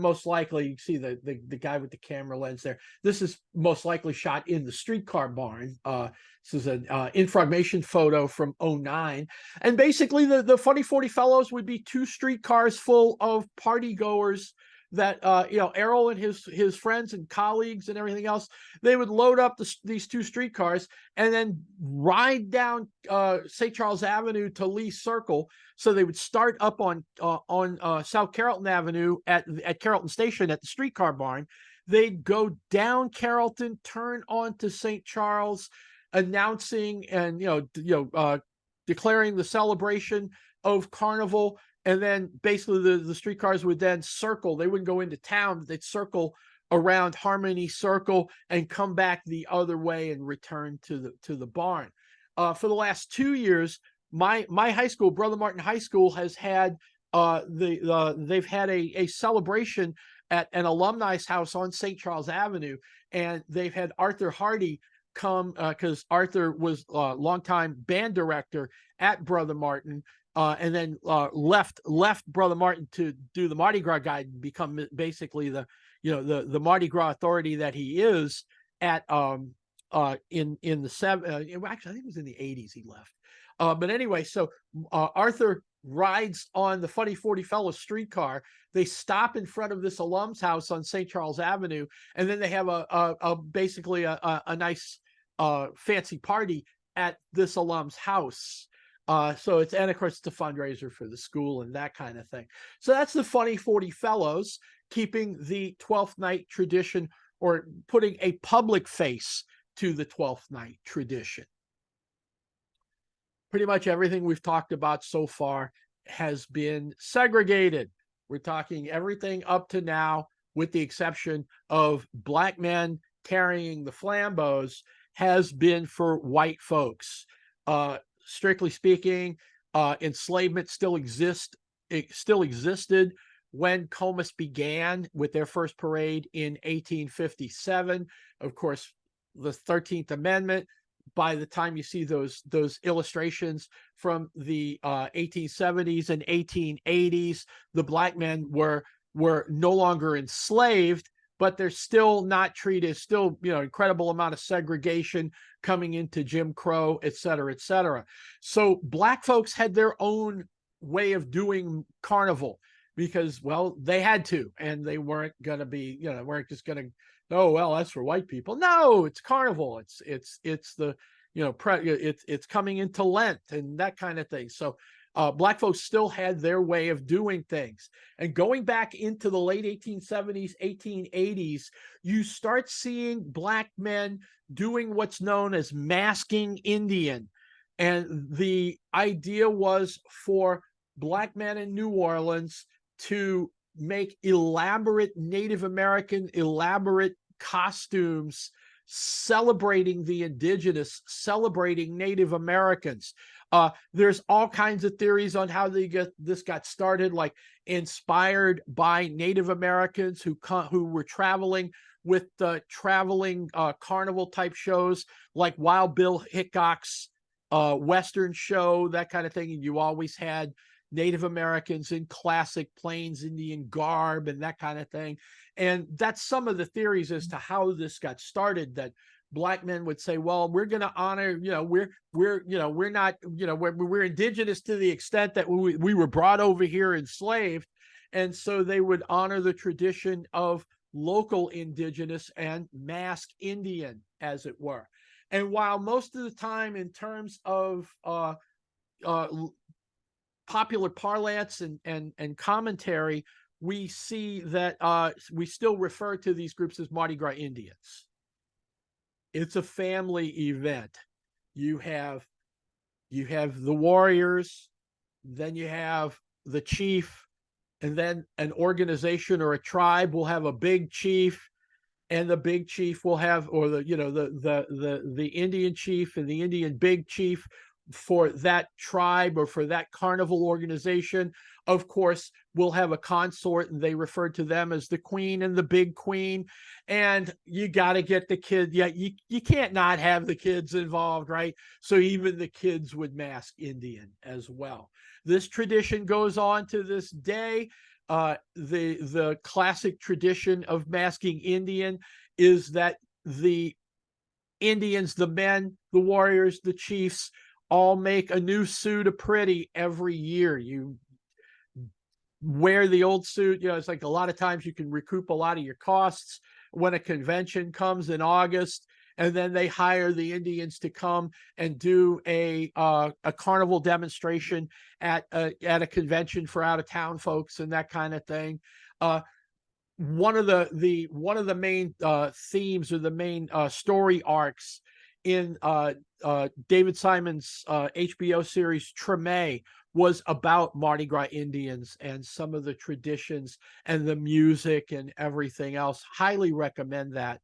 most likely, you see the guy with the camera lens there. This is most likely shot in the streetcar barn. This is an infragmation photo from '09. And basically the Funny 40 Fellows would be two streetcars full of party goers that Errol and his friends and colleagues and everything else, they would load up these two streetcars and then ride down St. Charles Avenue to Lee Circle. So they would start up on South Carrollton Avenue at Carrollton Station at the streetcar barn. They'd go down Carrollton, turn onto St. Charles, announcing and declaring the celebration of Carnival. And then basically the streetcars would then circle. They wouldn't go into town, but they'd circle around Harmony Circle and come back the other way and return to the barn. For the last 2 years, my high school, Brother Martin High School, has had they've had a celebration at an alumni's house on St. Charles Avenue, and they've had Arthur Hardy come because Arthur was a longtime band director at Brother Martin. And then left Brother Martin to do the Mardi Gras guide and become basically the Mardi Gras authority that he is at in the actually I think it was in the 80s he left. But anyway, so Arthur rides on the Funny 40 Fellows streetcar. They stop in front of this alum's house on St. Charles Avenue, and then they have basically a nice fancy party at this alum's house. So it's, and of course, it's a fundraiser for the school and that kind of thing. So that's the Funny 40 Fellows, keeping the 12th Night tradition, or putting a public face to the 12th Night tradition. Pretty much everything we've talked about so far has been segregated. We're talking everything up to now, with the exception of black men carrying the flambeaux, has been for white folks. Strictly speaking, enslavement still existed when Comus began with their first parade in 1857. Of course, the 13th Amendment, by the time you see those illustrations from the 1870s and 1880s, the black men were no longer enslaved, but they're still not treated, still, incredible amount of segregation coming into Jim Crow, et cetera, et cetera. So black folks had their own way of doing Carnival because, well, they had to, and they weren't going to be, weren't just going to, oh, well, that's for white people. No, it's Carnival. It's the, it's coming into Lent and that kind of thing. So black folks still had their way of doing things. And going back into the late 1870s, 1880s, you start seeing black men doing what's known as masking Indian. And the idea was for black men in New Orleans to make elaborate Native American, elaborate costumes celebrating the indigenous, celebrating Native Americans. There's all kinds of theories on how this got started, like inspired by Native Americans who were traveling with the traveling carnival type shows, like Wild Bill Hickok's Western show, that kind of thing. And you always had Native Americans in classic Plains Indian garb and that kind of thing. And that's some of the theories as to how this got started, that black men would say, well, we're going to honor, we're not, we're indigenous to the extent that we were brought over here enslaved. And so they would honor the tradition of local indigenous and mask Indian, as it were. And while most of the time, in terms of uh, popular parlance and commentary, we see that we still refer to these groups as Mardi Gras Indians. It's a family event. You have the warriors, then you have the chief, and then an organization or a tribe will have a big chief, and the big chief will have, or the Indian chief and the Indian big chief for that tribe or for that carnival organization, of course, will have a consort, and they refer to them as the queen and the big queen. And you got to get the kid. Yeah, you can't not have the kids involved, right? So even the kids would mask Indian as well. This tradition goes on to this day. The classic tradition of masking Indian is that the Indians, the men, the warriors, the chiefs, all make a new suit of pretty every year. You wear the old suit. It's like a lot of times you can recoup a lot of your costs when a convention comes in August, and then they hire the Indians to come and do a carnival demonstration at a convention for out of town folks and that kind of thing. One of the main themes, or the main story arcs in David Simon's HBO series Treme, was about Mardi Gras Indians and some of the traditions and the music and everything else. Highly recommend that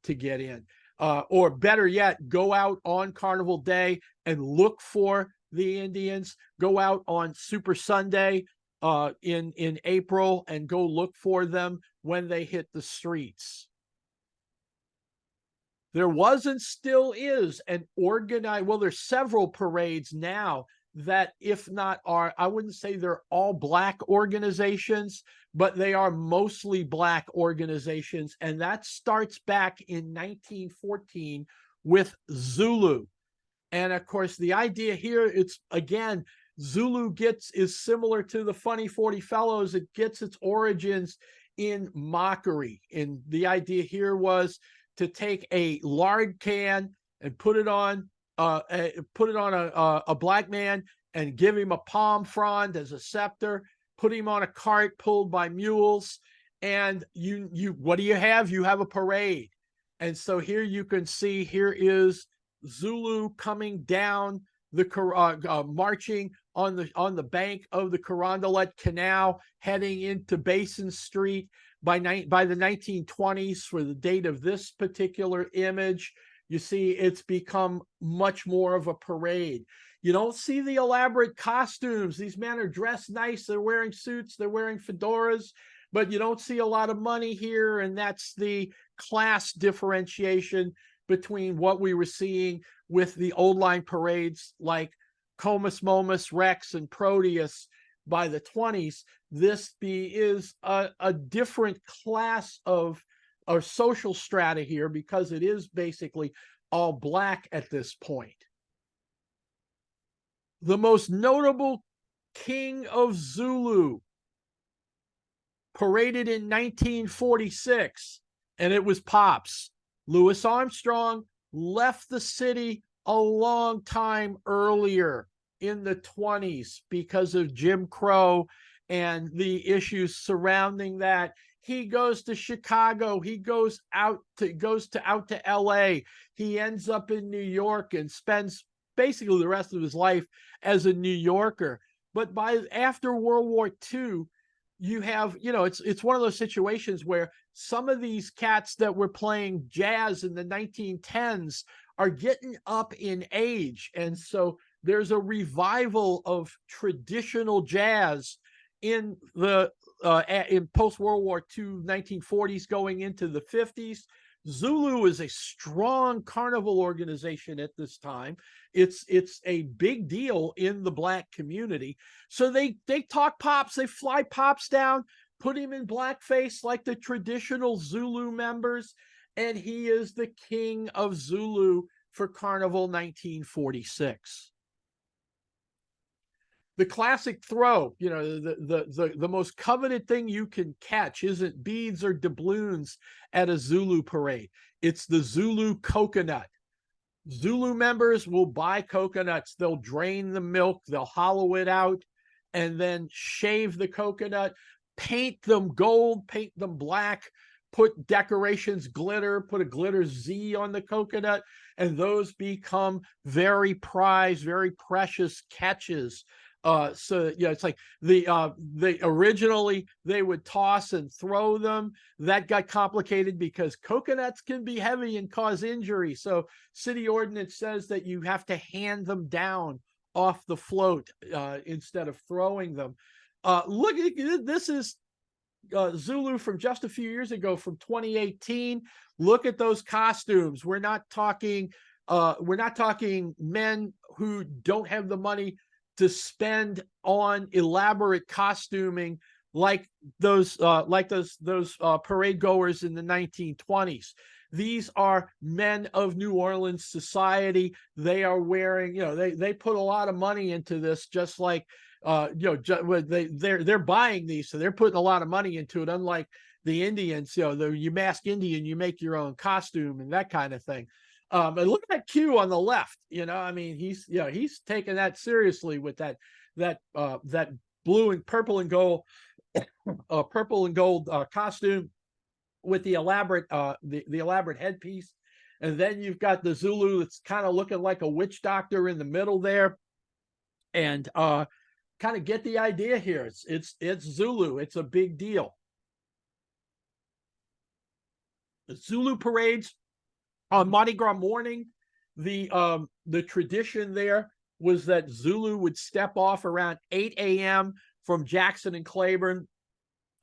to get in. Or better yet, go out on Carnival Day and look for the Indians. Go out on Super Sunday in April and go look for them when they hit the streets. There was and still is an organized, well, there's several parades now that, if not are, I wouldn't say they're all Black organizations, but they are mostly Black organizations. And that starts back in 1914 with Zulu. And of course, the idea here, it's again, Zulu is similar to the Funny 40 Fellows. It gets its origins in mockery. And the idea here was to take a lard can and put it on a Black man and give him a palm frond as a scepter, put him on a cart pulled by mules, and you what do you have? You have a parade. And so here you can see, here is Zulu coming down the marching on the bank of the Carondelet Canal, heading into Basin Street. By the 1920s, for the date of this particular image, you see it's become much more of a parade. You don't see the elaborate costumes. These men are dressed nice. They're wearing suits. They're wearing fedoras, but you don't see a lot of money here. And that's the class differentiation between what we were seeing with the old line parades like Comus, Momus, Rex, and Proteus by the 20s. This is a different class of social strata here, because it is basically all Black at this point. The most notable king of Zulu paraded in 1946, and it was Pops. Louis Armstrong left the city a long time earlier, in the 20s, because of Jim Crow and the issues surrounding that. He goes to Chicago. He goes out to LA. He ends up in New York and spends basically the rest of his life as a New Yorker. But after World War II, you have, it's one of those situations where some of these cats that were playing jazz in the 1910s are getting up in age. And so there's a revival of traditional jazz in post-World War II 1940s going into the 50s. Zulu is a strong carnival organization at this time. It's a big deal in the Black community. So they talk Pops, they fly Pops down, put him in blackface like the traditional Zulu members, and he is the king of Zulu for Carnival 1946. The classic throw, the most coveted thing you can catch isn't beads or doubloons at a Zulu parade. It's the Zulu coconut. Zulu members will buy coconuts. They'll drain the milk, they'll hollow it out, and then shave the coconut, paint them gold, paint them black, put decorations, glitter, put a glitter Z on the coconut, and those become very prized, very precious catches. So yeah, it's like they originally they would toss and throw them. That got complicated because coconuts can be heavy and cause injury. So city ordinance says that you have to hand them down off the float instead of throwing them. Look, this is Zulu from just a few years ago, from 2018. Look at those costumes. We're not talking men who don't have the money to spend on elaborate costuming like those parade goers in the 1920s. These are men of New Orleans society. They are wearing, they put a lot of money into this, just like they're buying these, so they're putting a lot of money into it. Unlike the Indians, you mask Indian, you make your own costume and that kind of thing. And look at that Q on the left. He's taking that seriously with that blue and purple and gold, costume with the elaborate elaborate headpiece. And then you've got the Zulu that's kind of looking like a witch doctor in the middle there, and kind of get the idea here. It's Zulu. It's a big deal. The Zulu parades on Mardi Gras morning, the tradition there was that Zulu would step off around 8 a.m. from Jackson and Claiborne.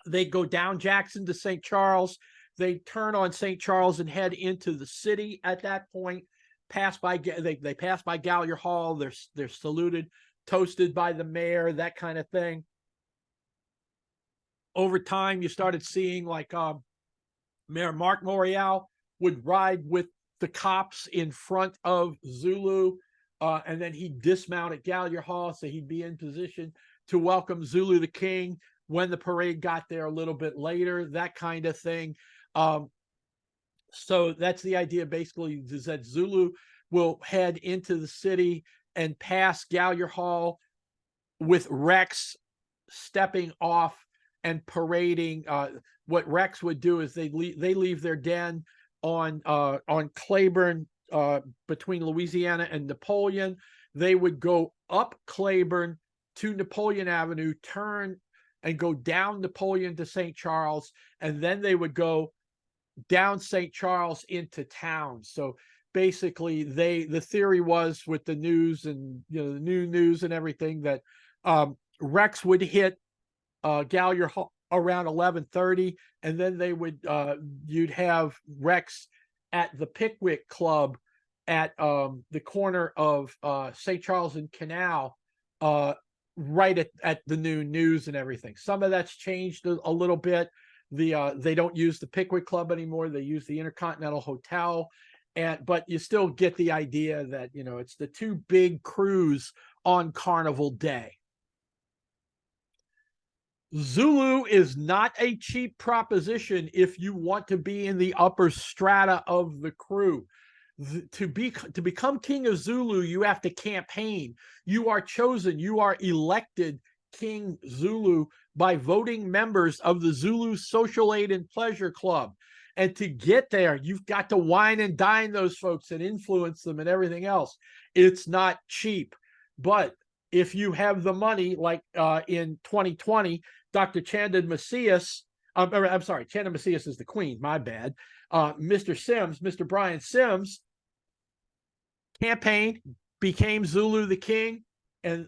They'd go down Jackson to St. Charles. They'd turn on St. Charles and head into the city. At that point, they pass by Gallier Hall. They're saluted, toasted by the mayor, that kind of thing. Over time, you started seeing like Mayor Mark Morial would ride with the cops in front of Zulu, and then he'd dismount at Gallier Hall, so he'd be in position to welcome Zulu the King when the parade got there a little bit later, that kind of thing. So that's the idea, basically, is that Zulu will head into the city and pass Gallier Hall with Rex stepping off and parading. What Rex would do is they leave their den on Claiborne, between Louisiana and Napoleon. They would go up Claiborne to Napoleon Avenue, turn and go down Napoleon to St. Charles, and then they would go down St. Charles into town. So basically, the theory was, with the news and the new news and everything, that Rex would hit Gallier Hall around 11:30, and then they would you'd have Rex at the Pickwick Club at the corner of St. Charles and Canal, right at the noon news and everything. Some of that's changed a little bit. They don't use the Pickwick Club anymore. They use the Intercontinental Hotel, but you still get the idea that it's the two big crews on Carnival Day. Zulu is not a cheap proposition if you want to be in the upper strata of the crew. To become King of Zulu, you have to campaign. You are chosen, you are elected King Zulu by voting members of the Zulu Social Aid and Pleasure Club. And to get there, you've got to wine and dine those folks and influence them and everything else. It's not cheap. But if you have the money, like in 2020, Dr. Chandan Macias, I'm sorry, Chandan Macias is the queen, my bad. Mr. Brian Sims, campaigned, became Zulu the King, and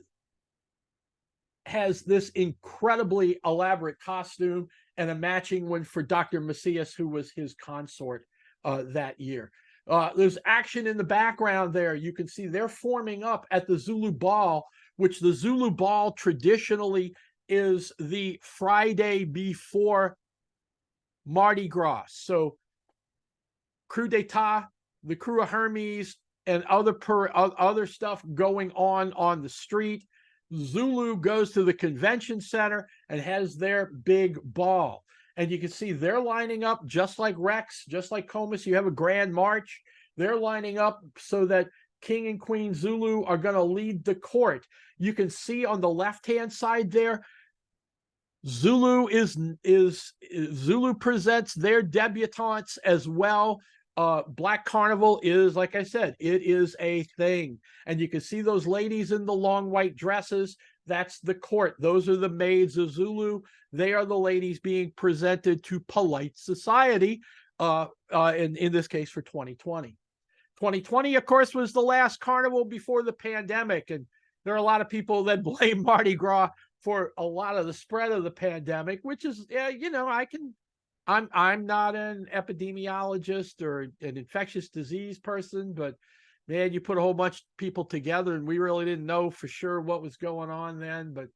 has this incredibly elaborate costume and a matching one for Dr. Macias, who was his consort that year. There's action in the background there. You can see they're forming up at the Zulu Ball, which the Zulu Ball traditionally is the Friday before Mardi Gras. So Crew d'Etat, the Crew of Hermes, and other stuff going on the street. Zulu goes to the convention center and has their big ball. And you can see they're lining up just like Rex, just like Comus. You have a grand march. They're lining up so that King and Queen Zulu are going to lead the court. You can see on the left-hand side there, Zulu presents their debutantes as well. Black Carnival is, like I said, it is a thing. And you can see those ladies in the long white dresses. That's the court. Those are the maids of Zulu. They are the ladies being presented to polite society, in this case for 2020. 2020, of course, was the last carnival before the pandemic. And there are a lot of people that blame Mardi Gras for a lot of the spread of the pandemic, which is, I'm not an epidemiologist or an infectious disease person, but man, you put a whole bunch of people together and we really didn't know for sure what was going on then. But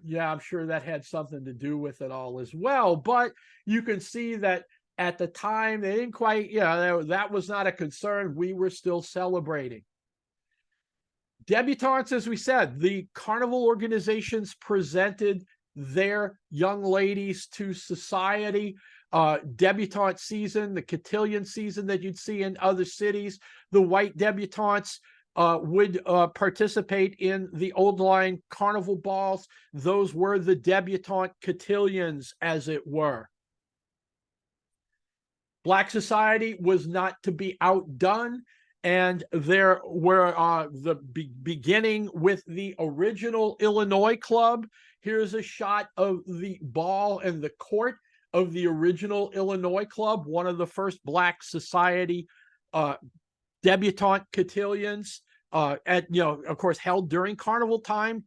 yeah, I'm sure that had something to do with it all as well. But you can see that at the time, they didn't quite, that was not a concern. We were still celebrating. Debutantes, as we said, the carnival organizations presented their young ladies to society. Debutante season, the cotillion season that you'd see in other cities, the white debutantes would participate in the old line carnival balls. Those were the debutante cotillions, as it were. Black society was not to be outdone, and there were beginning with the original Illinois club. Here's a shot of the ball and the court of the original Illinois club, one of the first Black society debutante cotillions, of course, held during carnival time,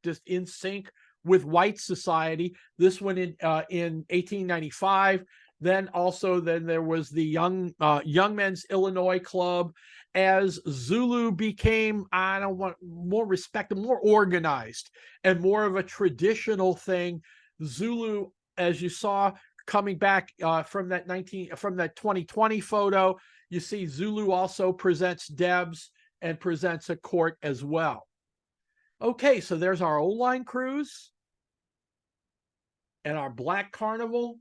just in sync with white society. This one in 1895. Then there was the Young Men's Illinois Club. As Zulu became, more respected, more organized, and more of a traditional thing, Zulu, as you saw coming back from that 2020 photo, you see Zulu also presents Debs and presents a court as well. Okay, so there's our old line cruise and our Black Carnival.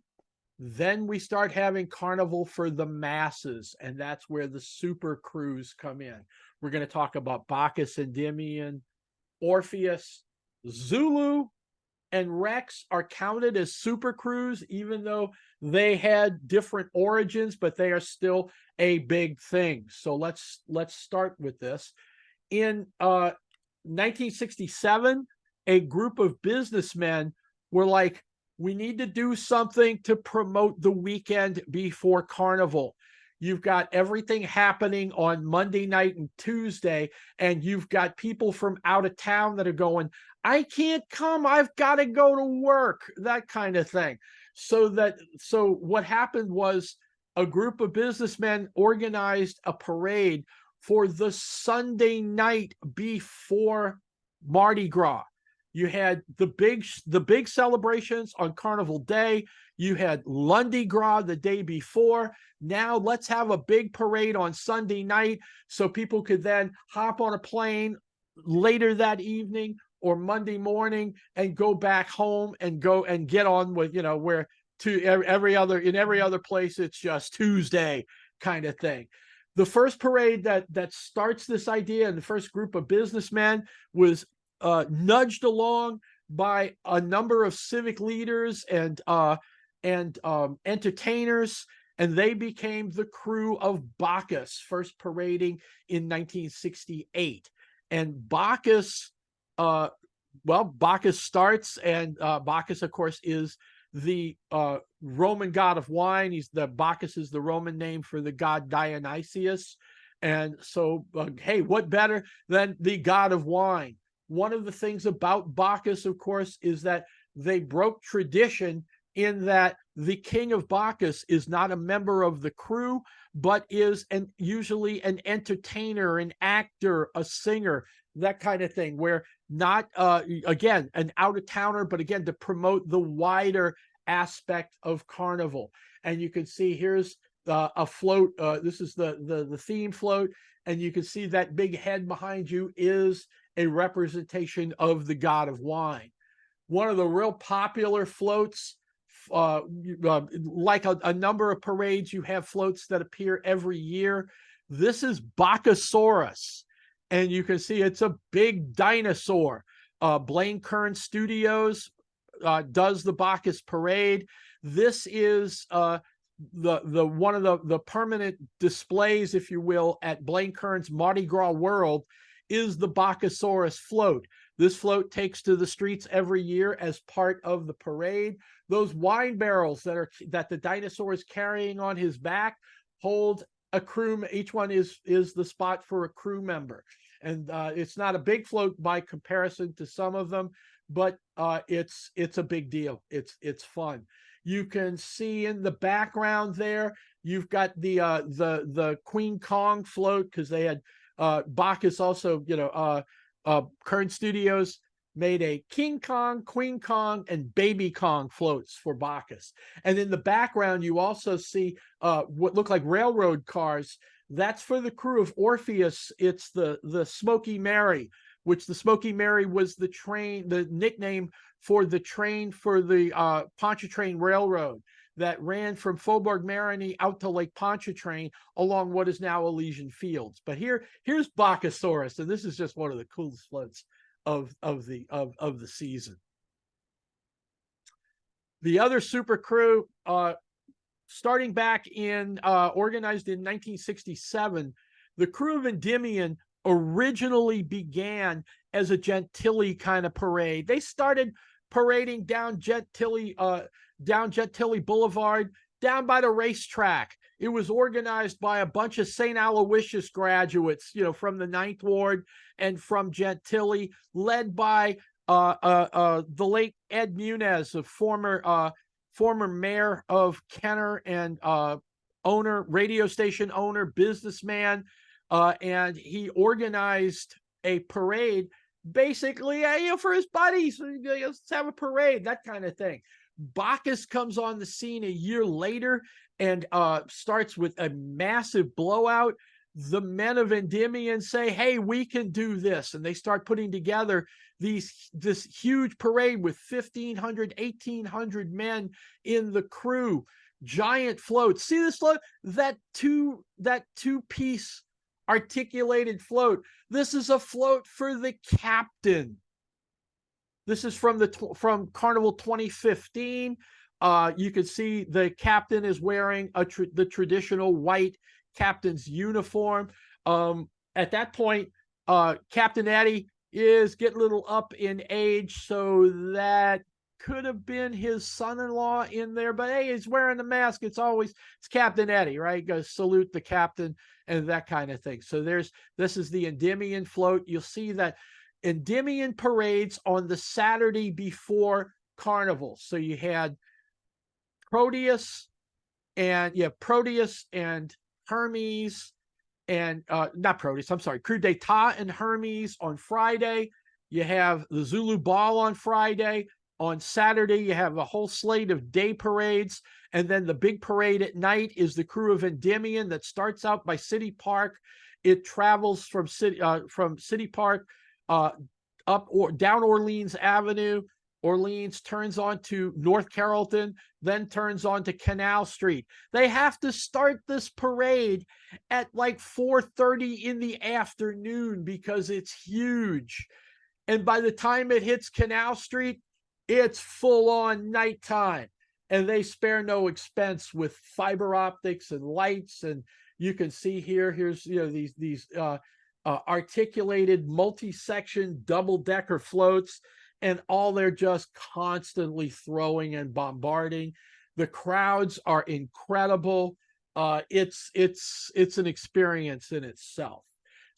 Then we start having carnival for the masses, and that's where the super crews come in. We're going to talk about Bacchus, Endymion, Orpheus. Zulu and Rex are counted as super crews, even though they had different origins, but they are still a big thing. So let's start with this. In 1967, a group of businessmen were like, we need to do something to promote the weekend before carnival. You've got everything happening on Monday night and Tuesday, and you've got people from out of town that are going, I can't come, I've got to go to work, that kind of thing. So what happened was a group of businessmen organized a parade for the Sunday night before Mardi Gras. You had the big celebrations on Carnival Day. You had Lundi Gras the day before. Now let's have a big parade on Sunday night so people could then hop on a plane later that evening or Monday morning and go back home and go and get on with, where to every other place it's just Tuesday kind of thing. The first parade that starts this idea, and the first group of businessmen was nudged along by a number of civic leaders and entertainers, and they became the crew of Bacchus, first parading in 1968. And Bacchus, Bacchus starts, and Bacchus, of course, is the Roman god of wine. Bacchus is the Roman name for the god Dionysius. And so, hey, what better than the god of wine? One of the things about Bacchus, of course, is that they broke tradition in that the king of Bacchus is not a member of the crew, but is usually an entertainer, an actor, a singer, that kind of thing, where not, again, an out-of-towner, but again, to promote the wider aspect of carnival. And you can see here's a float. This is the theme float, and you can see that big head behind you is a representation of the god of wine. One of the real popular floats, like a number of parades, you have floats that appear every year. This is Bacchosaurus, and you can see it's a big dinosaur. Blaine Kern Studios does the Bacchus parade. This is the one of the permanent displays, if you will, at Blaine Kern's Mardi Gras World is the Bacchosaurus float. This float takes to the streets every year as part of the parade. Those wine barrels that the dinosaur is carrying on his back hold a crew. Each one is the spot for a crew member, and it's not a big float by comparison to some of them, but it's a big deal. It's fun. You can see in the background there, you've got the Queen Kong float, because they had Bacchus also, Kern Studios made a King Kong, Queen Kong, and Baby Kong floats for Bacchus. And in the background, you also see what look like railroad cars. That's for the crew of Orpheus. It's the Smoky Mary, which the Smoky Mary was the nickname for the train for the Pontchartrain Railroad that ran from Faubourg Marigny out to Lake Pontchartrain along what is now Elysian Fields. But here's Bacchosaurus, and this is just one of the coolest floats of the season. The other super crew, starting back in organized in 1967, the crew of Endymion originally began as a Gentilly kind of parade. They started parading down Gentilly Boulevard, down by the racetrack. It was organized by a bunch of St. Aloysius graduates, from the Ninth Ward and from Gentilly, led by the late Ed Munez, a former mayor of Kenner and radio station owner, businessman, and he organized a parade, basically, for his buddies. Let's have a parade, that kind of thing. Bacchus comes on the scene a year later and starts with a massive blowout. The men of Endymion say, hey, we can do this. And they start putting together this huge parade with 1,500, 1,800 men in the crew. Giant floats. See this float? That two-piece articulated float. This is a float for the captain. This is from Carnival 2015. You can see the captain is wearing the traditional white captain's uniform. At that point, Captain Eddie is getting a little up in age, so that could have been his son-in-law in there. But hey, he's wearing the mask. It's Captain Eddie, right? Go salute the captain and that kind of thing. So this is the Endymion float. You'll see that Endymion parades on the Saturday before Carnival. So you had Proteus and Hermes and not Proteus, I'm sorry, Coup d'etat and Hermes on Friday. You have the Zulu Ball on Friday. On Saturday, you have a whole slate of day parades. And then the big parade at night is the crew of Endymion that starts out by City Park. It travels from City Park up or down Orleans Avenue. Orleans turns on to North Carrollton, then turns on to Canal Street. They have to start this parade at like 4:30 in the afternoon because it's huge. And by the time it hits Canal Street, it's full on nighttime. And they spare no expense with fiber optics and lights. And you can see here's these articulated multi-section double-decker floats, and all they're just constantly throwing and bombarding. The crowds are incredible. It's an experience in itself.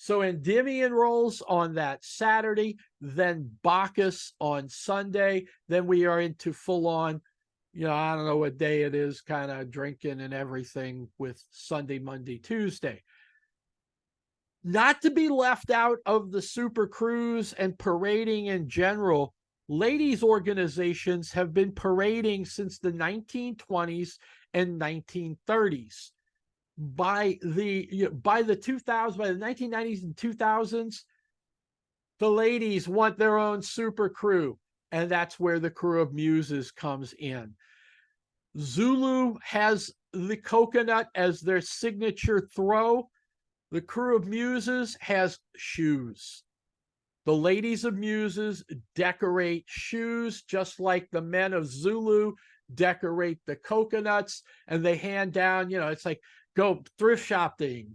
So Endymion rolls on that Saturday, then Bacchus on Sunday. Then we are into full-on, I don't know what day it is, kind of drinking and everything with Sunday, Monday, Tuesday. Not to be left out of the super cruise and parading in general, ladies' organizations have been parading since the 1920s and 1930s. By the 1990s and 2000s, the ladies want their own super crew, and that's where the Crew of Muses comes in. Zulu has the coconut as their signature throw. The crew of Muses has shoes. The ladies of Muses decorate shoes just like the men of Zulu decorate the coconuts, and they hand down, it's like go thrift shopping,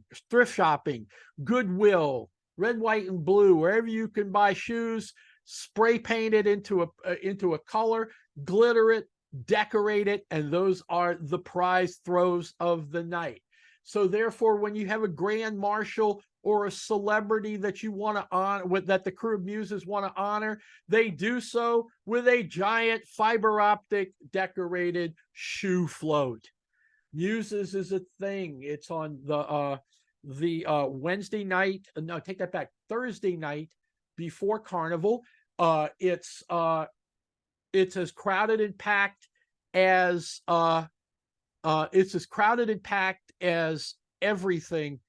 Goodwill, red, white, and blue, wherever you can buy shoes, spray paint it into a color, glitter it, decorate it, and those are the prize throws of the night. So therefore, when you have a grand marshal or a celebrity that you want to honor, that the crew of Muses want to honor, they do so with a giant fiber optic decorated shoe float. Muses is a thing. It's on the Wednesday night. No, take that back. Thursday night before Carnival. It's as crowded and packed as everything,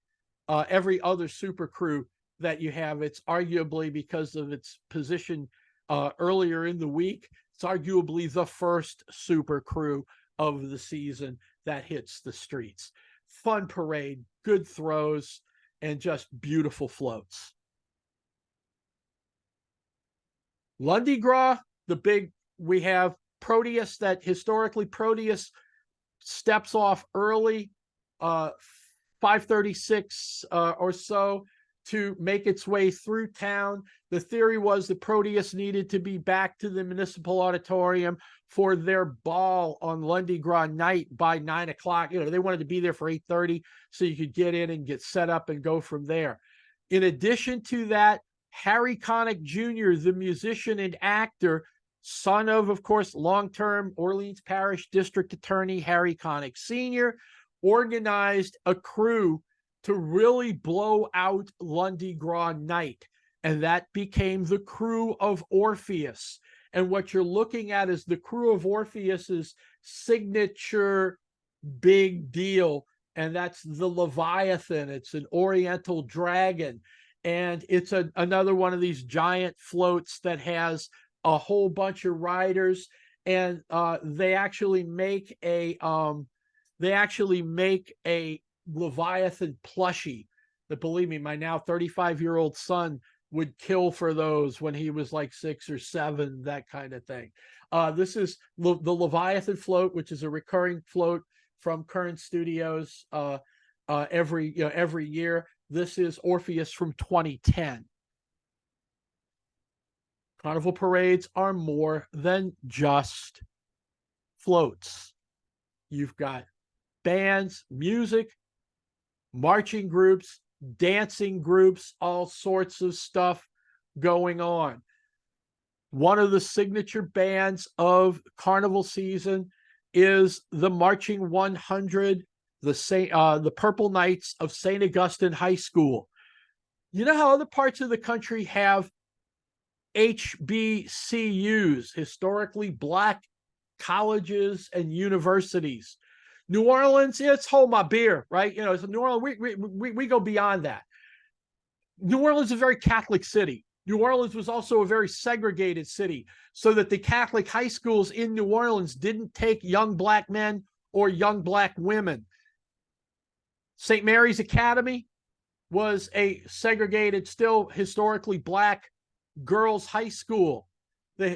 every other super crew that you have. It's arguably, because of its position earlier in the week, it's arguably the first super crew of the season that hits the streets. Fun parade, good throws, and just beautiful floats. Mardi Gras, we have Proteus, that historically Proteus steps off early, 5:36 or so, to make its way through town. The theory was that Proteus needed to be back to the municipal auditorium for their ball on Mardi Gras night by 9 o'clock. They wanted to be there for 8:30 so you could get in and get set up and go from there. In addition to that, Harry Connick Jr., the musician and actor, son of course, long-term Orleans Parish District Attorney Harry Connick Sr., organized a crew to really blow out Mardi Gras night, and that became the crew of Orpheus. And what you're looking at is the crew of Orpheus's signature big deal, and that's the Leviathan. It's an Oriental dragon, and it's another one of these giant floats that has a whole bunch of riders, and they actually make a Leviathan plushie that, believe me, my now 35-year-old son would kill for those when he was like 6 or 7, that kind of thing. This is the Leviathan float, which is a recurring float from Current Studios every year. This is Orpheus from 2010. Carnival parades are more than just floats. You've got bands, music, marching groups, dancing groups, all sorts of stuff going on. One of the signature bands of Carnival season is the Marching 100, the Purple Knights of St. Augustine High School. You know how other parts of the country have HBCUs, historically Black colleges and universities? New Orleans, it's hold my beer, right? So New Orleans, we go beyond that. New Orleans is a very Catholic city. New Orleans was also a very segregated city, so that the Catholic high schools in New Orleans didn't take young Black men or young Black women. St. Mary's Academy was a segregated, still historically Black girls' high school.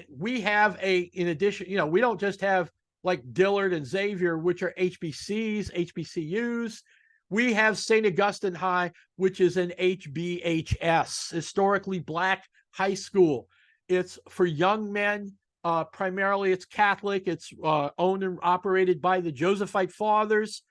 We have in addition, we don't just have like Dillard and Xavier, which are HBCUs. We have St. Augustine High, which is an HBHS, historically Black high school. It's for young men. Primarily, it's Catholic. It's owned and operated by the Josephite Fathers.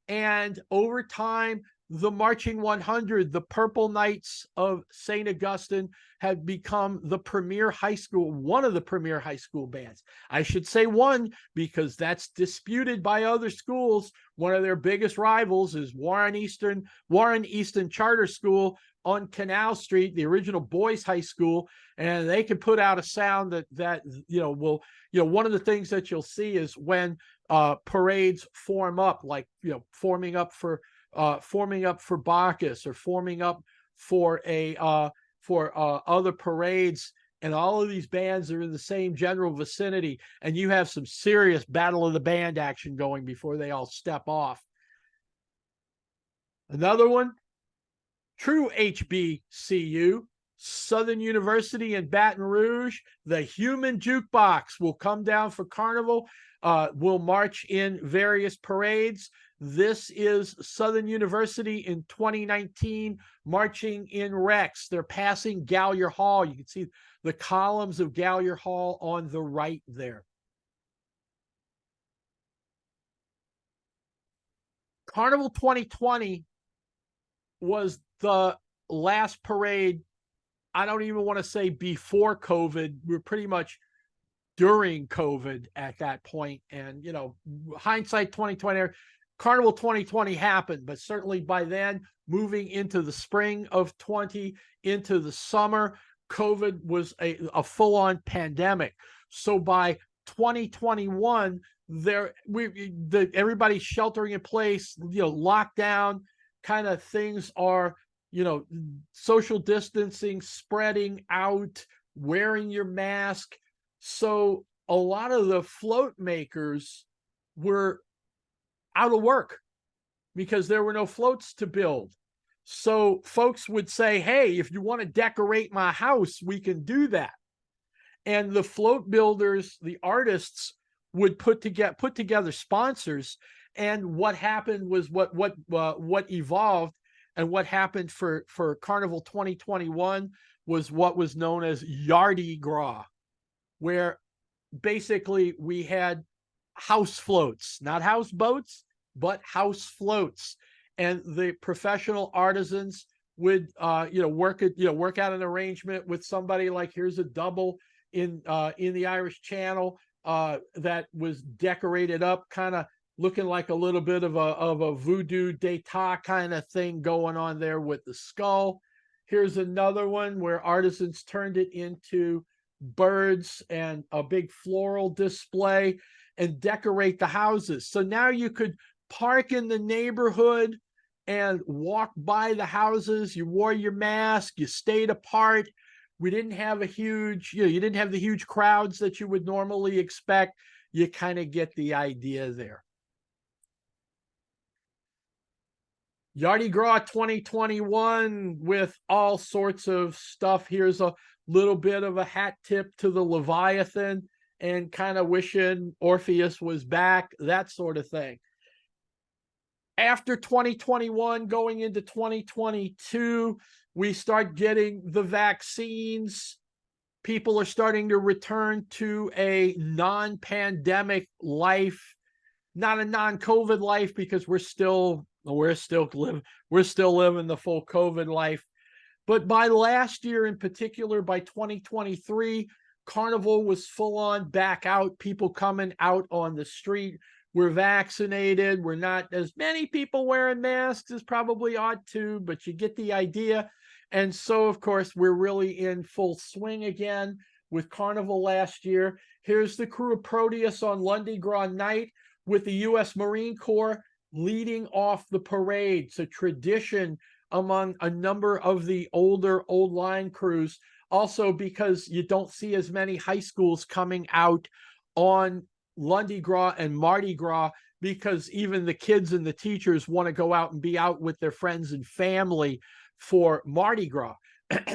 And over time, the Marching 100, the Purple Knights of St. Augustine, have become the premier high school, one of the premier high school bands. I should say one, because that's disputed by other schools. One of their biggest rivals is Warren Easton Charter School on Canal Street, the original boys' high school, and they can put out a sound that will, one of the things that you'll see is when parades form up, like forming up for Bacchus, or forming up for other parades, and all of these bands are in the same general vicinity, and you have some serious battle of the band action going before they all step off. Another one, true HBCU, Southern University in Baton Rouge, the Human Jukebox will come down for Carnival, will march in various parades. This is Southern University in 2019 marching in Rex. They're passing Gallier Hall. You can see the columns of Gallier Hall on the right there. Carnival 2020 was the last parade. I don't even want to say before COVID. We're pretty much during COVID at that point. And, you know, hindsight 2020, Carnival 2020 happened, but certainly by then, moving into the spring of 20, into the summer, COVID was a full-on pandemic. So by 2021, everybody's sheltering in place, you know, lockdown kind of things are, you know, social distancing, spreading out, wearing your mask. So a lot of the float makers were out of work because there were no floats to build. So folks would say, hey, if you want to decorate my house, we can do that. And the float builders, the artists, would put together sponsors. And what happened was what evolved, and what happened for Carnival 2021 was what was known as Mardi Gras, where basically we had house floats, not houseboats, but house floats. And the professional artisans would work out an arrangement with somebody, like here's a double in the Irish Channel that was decorated up, kind of looking like a little bit of a voodoo d'etat kind of thing going on there with the skull. Here's another one where artisans turned it into birds and a big floral display and decorate the houses. So now you could park in the neighborhood and walk by the houses. You wore your mask, you stayed apart. We didn't have a huge, you didn't have the huge crowds that you would normally expect. You kind of get the idea there. Mardi Gras 2021 with all sorts of stuff. Here's a little bit of a hat tip to the Leviathan and kind of wishing Orpheus was back, that sort of thing. After 2021, going into 2022, we start getting the vaccines. People are starting to return to a non-pandemic life, not a non-COVID life, because we're still living the full COVID life. But by last year in particular, by 2023, Carnival was full on back out, people coming out on the street. We're vaccinated. We're not as many people wearing masks as probably ought to, but you get the idea. And so, of course, we're really in full swing again with Carnival last year. Here's the crew of Proteus on Mardi Gras night with the U.S. Marine Corps leading off the parade. It's a tradition among a number of the older old line crews. Also because you don't see as many high schools coming out on Mardi Gras and Mardi Gras, because even the kids and the teachers want to go out and be out with their friends and family for Mardi Gras.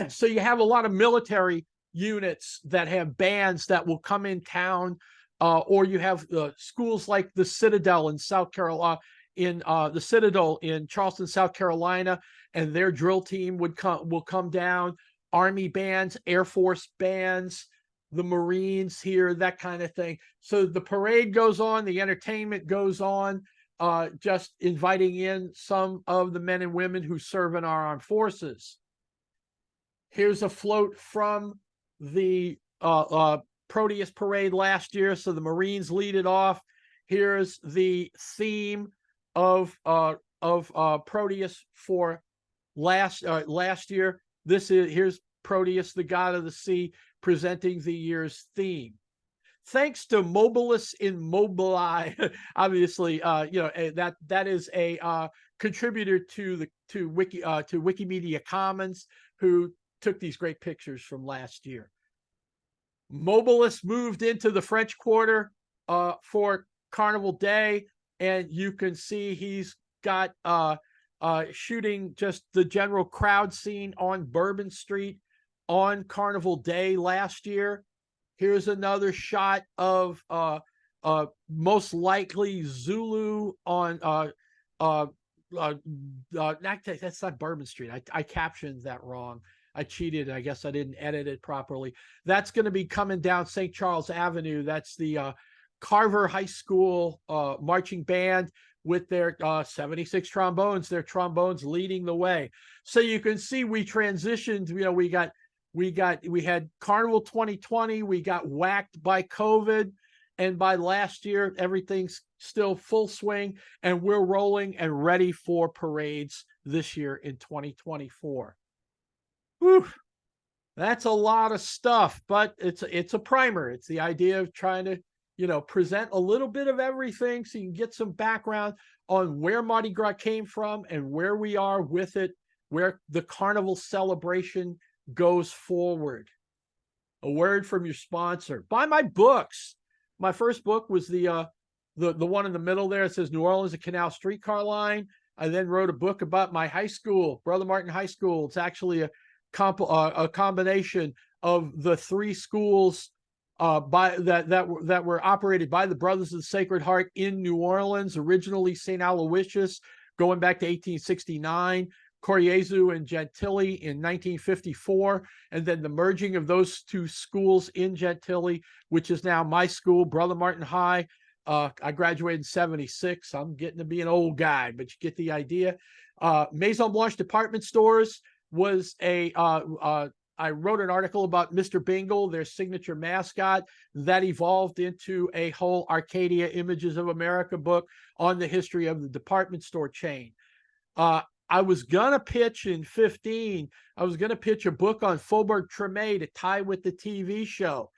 So you have a lot of military units that have bands that will come in town, or you have schools like the Citadel in South Carolina, the Citadel in Charleston, South Carolina, and their drill team will come down. Army bands, Air Force bands, the Marines here, that kind of thing. So the parade goes on, the entertainment goes on, just inviting in some of the men and women who serve in our armed forces. Here's a float from the Proteus parade last year. So the Marines lead it off. Here's the theme of Proteus for last year. Here's Proteus, the god of the sea, presenting the year's theme. Thanks to Mobilis in Mobili, obviously, that is a contributor to Wikimedia Commons, who took these great pictures from last year. Mobilis moved into the French Quarter for Carnival Day, and you can see he's got shooting just the general crowd scene on Bourbon Street on Carnival Day last year. Here's another shot of most likely Zulu on that's not Bourbon Street. I captioned that wrong. I cheated. I guess I didn't edit it properly. That's going to be coming down St. Charles Avenue. That's the Carver High School marching band with their 76 trombones, their trombones leading the way. So you can see we transitioned, you know, we had Carnival 2020, we got whacked by COVID, and by last year, everything's still full swing, and we're rolling and ready for parades this year in 2024. Whew. That's a lot of stuff, but it's a primer. It's the idea of trying to, you know, present a little bit of everything so you can get some background on where Mardi Gras came from and where we are with it, where the carnival celebration goes forward. A word from your sponsor. Buy my books. My first book was the one in the middle there. It says New Orleans, a Canal Streetcar Line. I then wrote a book about my high school, Brother Martin High School. It's actually a combination of the three schools that were operated by the Brothers of the Sacred Heart in New Orleans, originally St. Aloysius, going back to 1869, Coriezu and Gentilly in 1954, and then the merging of those two schools in Gentilly, which is now my school, Brother Martin High. I graduated in 76. I'm getting to be an old guy, but you get the idea. Maison Blanche Department Stores was I wrote an article about Mr. Bingle, their signature mascot, that evolved into a whole Arcadia Images of America book on the history of the department store chain. I was going to pitch in 15, I was going to pitch a book on Faubourg Treme to tie with the TV show.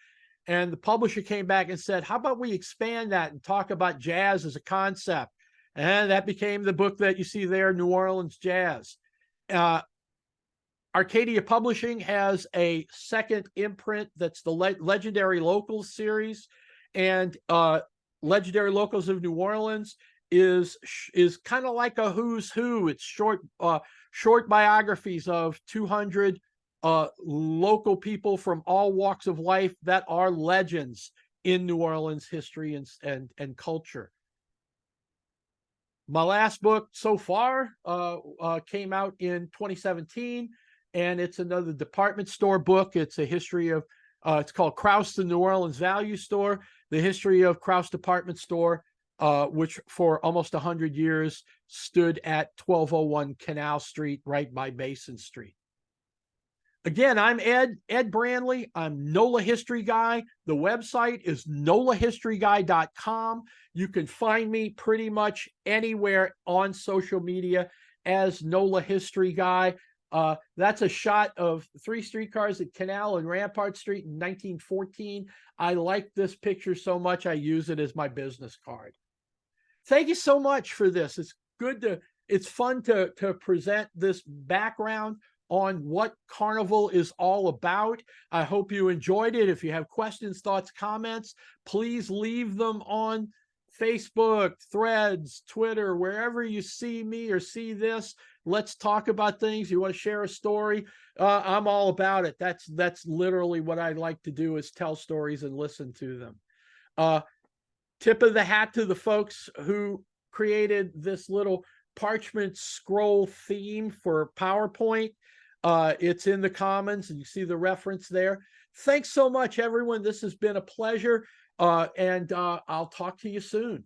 And the publisher came back and said, how about we expand that and talk about jazz as a concept? And that became the book that you see there, New Orleans Jazz. Arcadia Publishing has a second imprint that's the Legendary Locals series, and Legendary Locals of New Orleans is kind of like a who's who. It's short biographies of 200 local people from all walks of life that are legends in New Orleans history and culture. My last book so far came out in 2017. And it's another department store book. It's a history of, it's called Krause, the New Orleans Value Store, the history of Krause Department Store, which for almost 100 years stood at 1201 Canal Street, right by Mason Street. Again, I'm Ed Branley. I'm NOLA History Guy. The website is nolahistoryguy.com. You can find me pretty much anywhere on social media as NOLA History Guy. That's a shot of 3 streetcars at Canal and Rampart Street in 1914. I like this picture so much, I use it as my business card. Thank you so much for this. It's fun to present this background on what Carnival is all about. I hope you enjoyed it. If you have questions, thoughts, comments, please leave them on Facebook, Threads, Twitter, wherever you see me or see this. Let's talk about things. You want to share a story? I'm all about it. That's literally what I like to do, is tell stories and listen to them. Tip of the hat to the folks who created this little parchment scroll theme for PowerPoint. It's in the Commons, and you see the reference there. Thanks so much, everyone. This has been a pleasure, and I'll talk to you soon.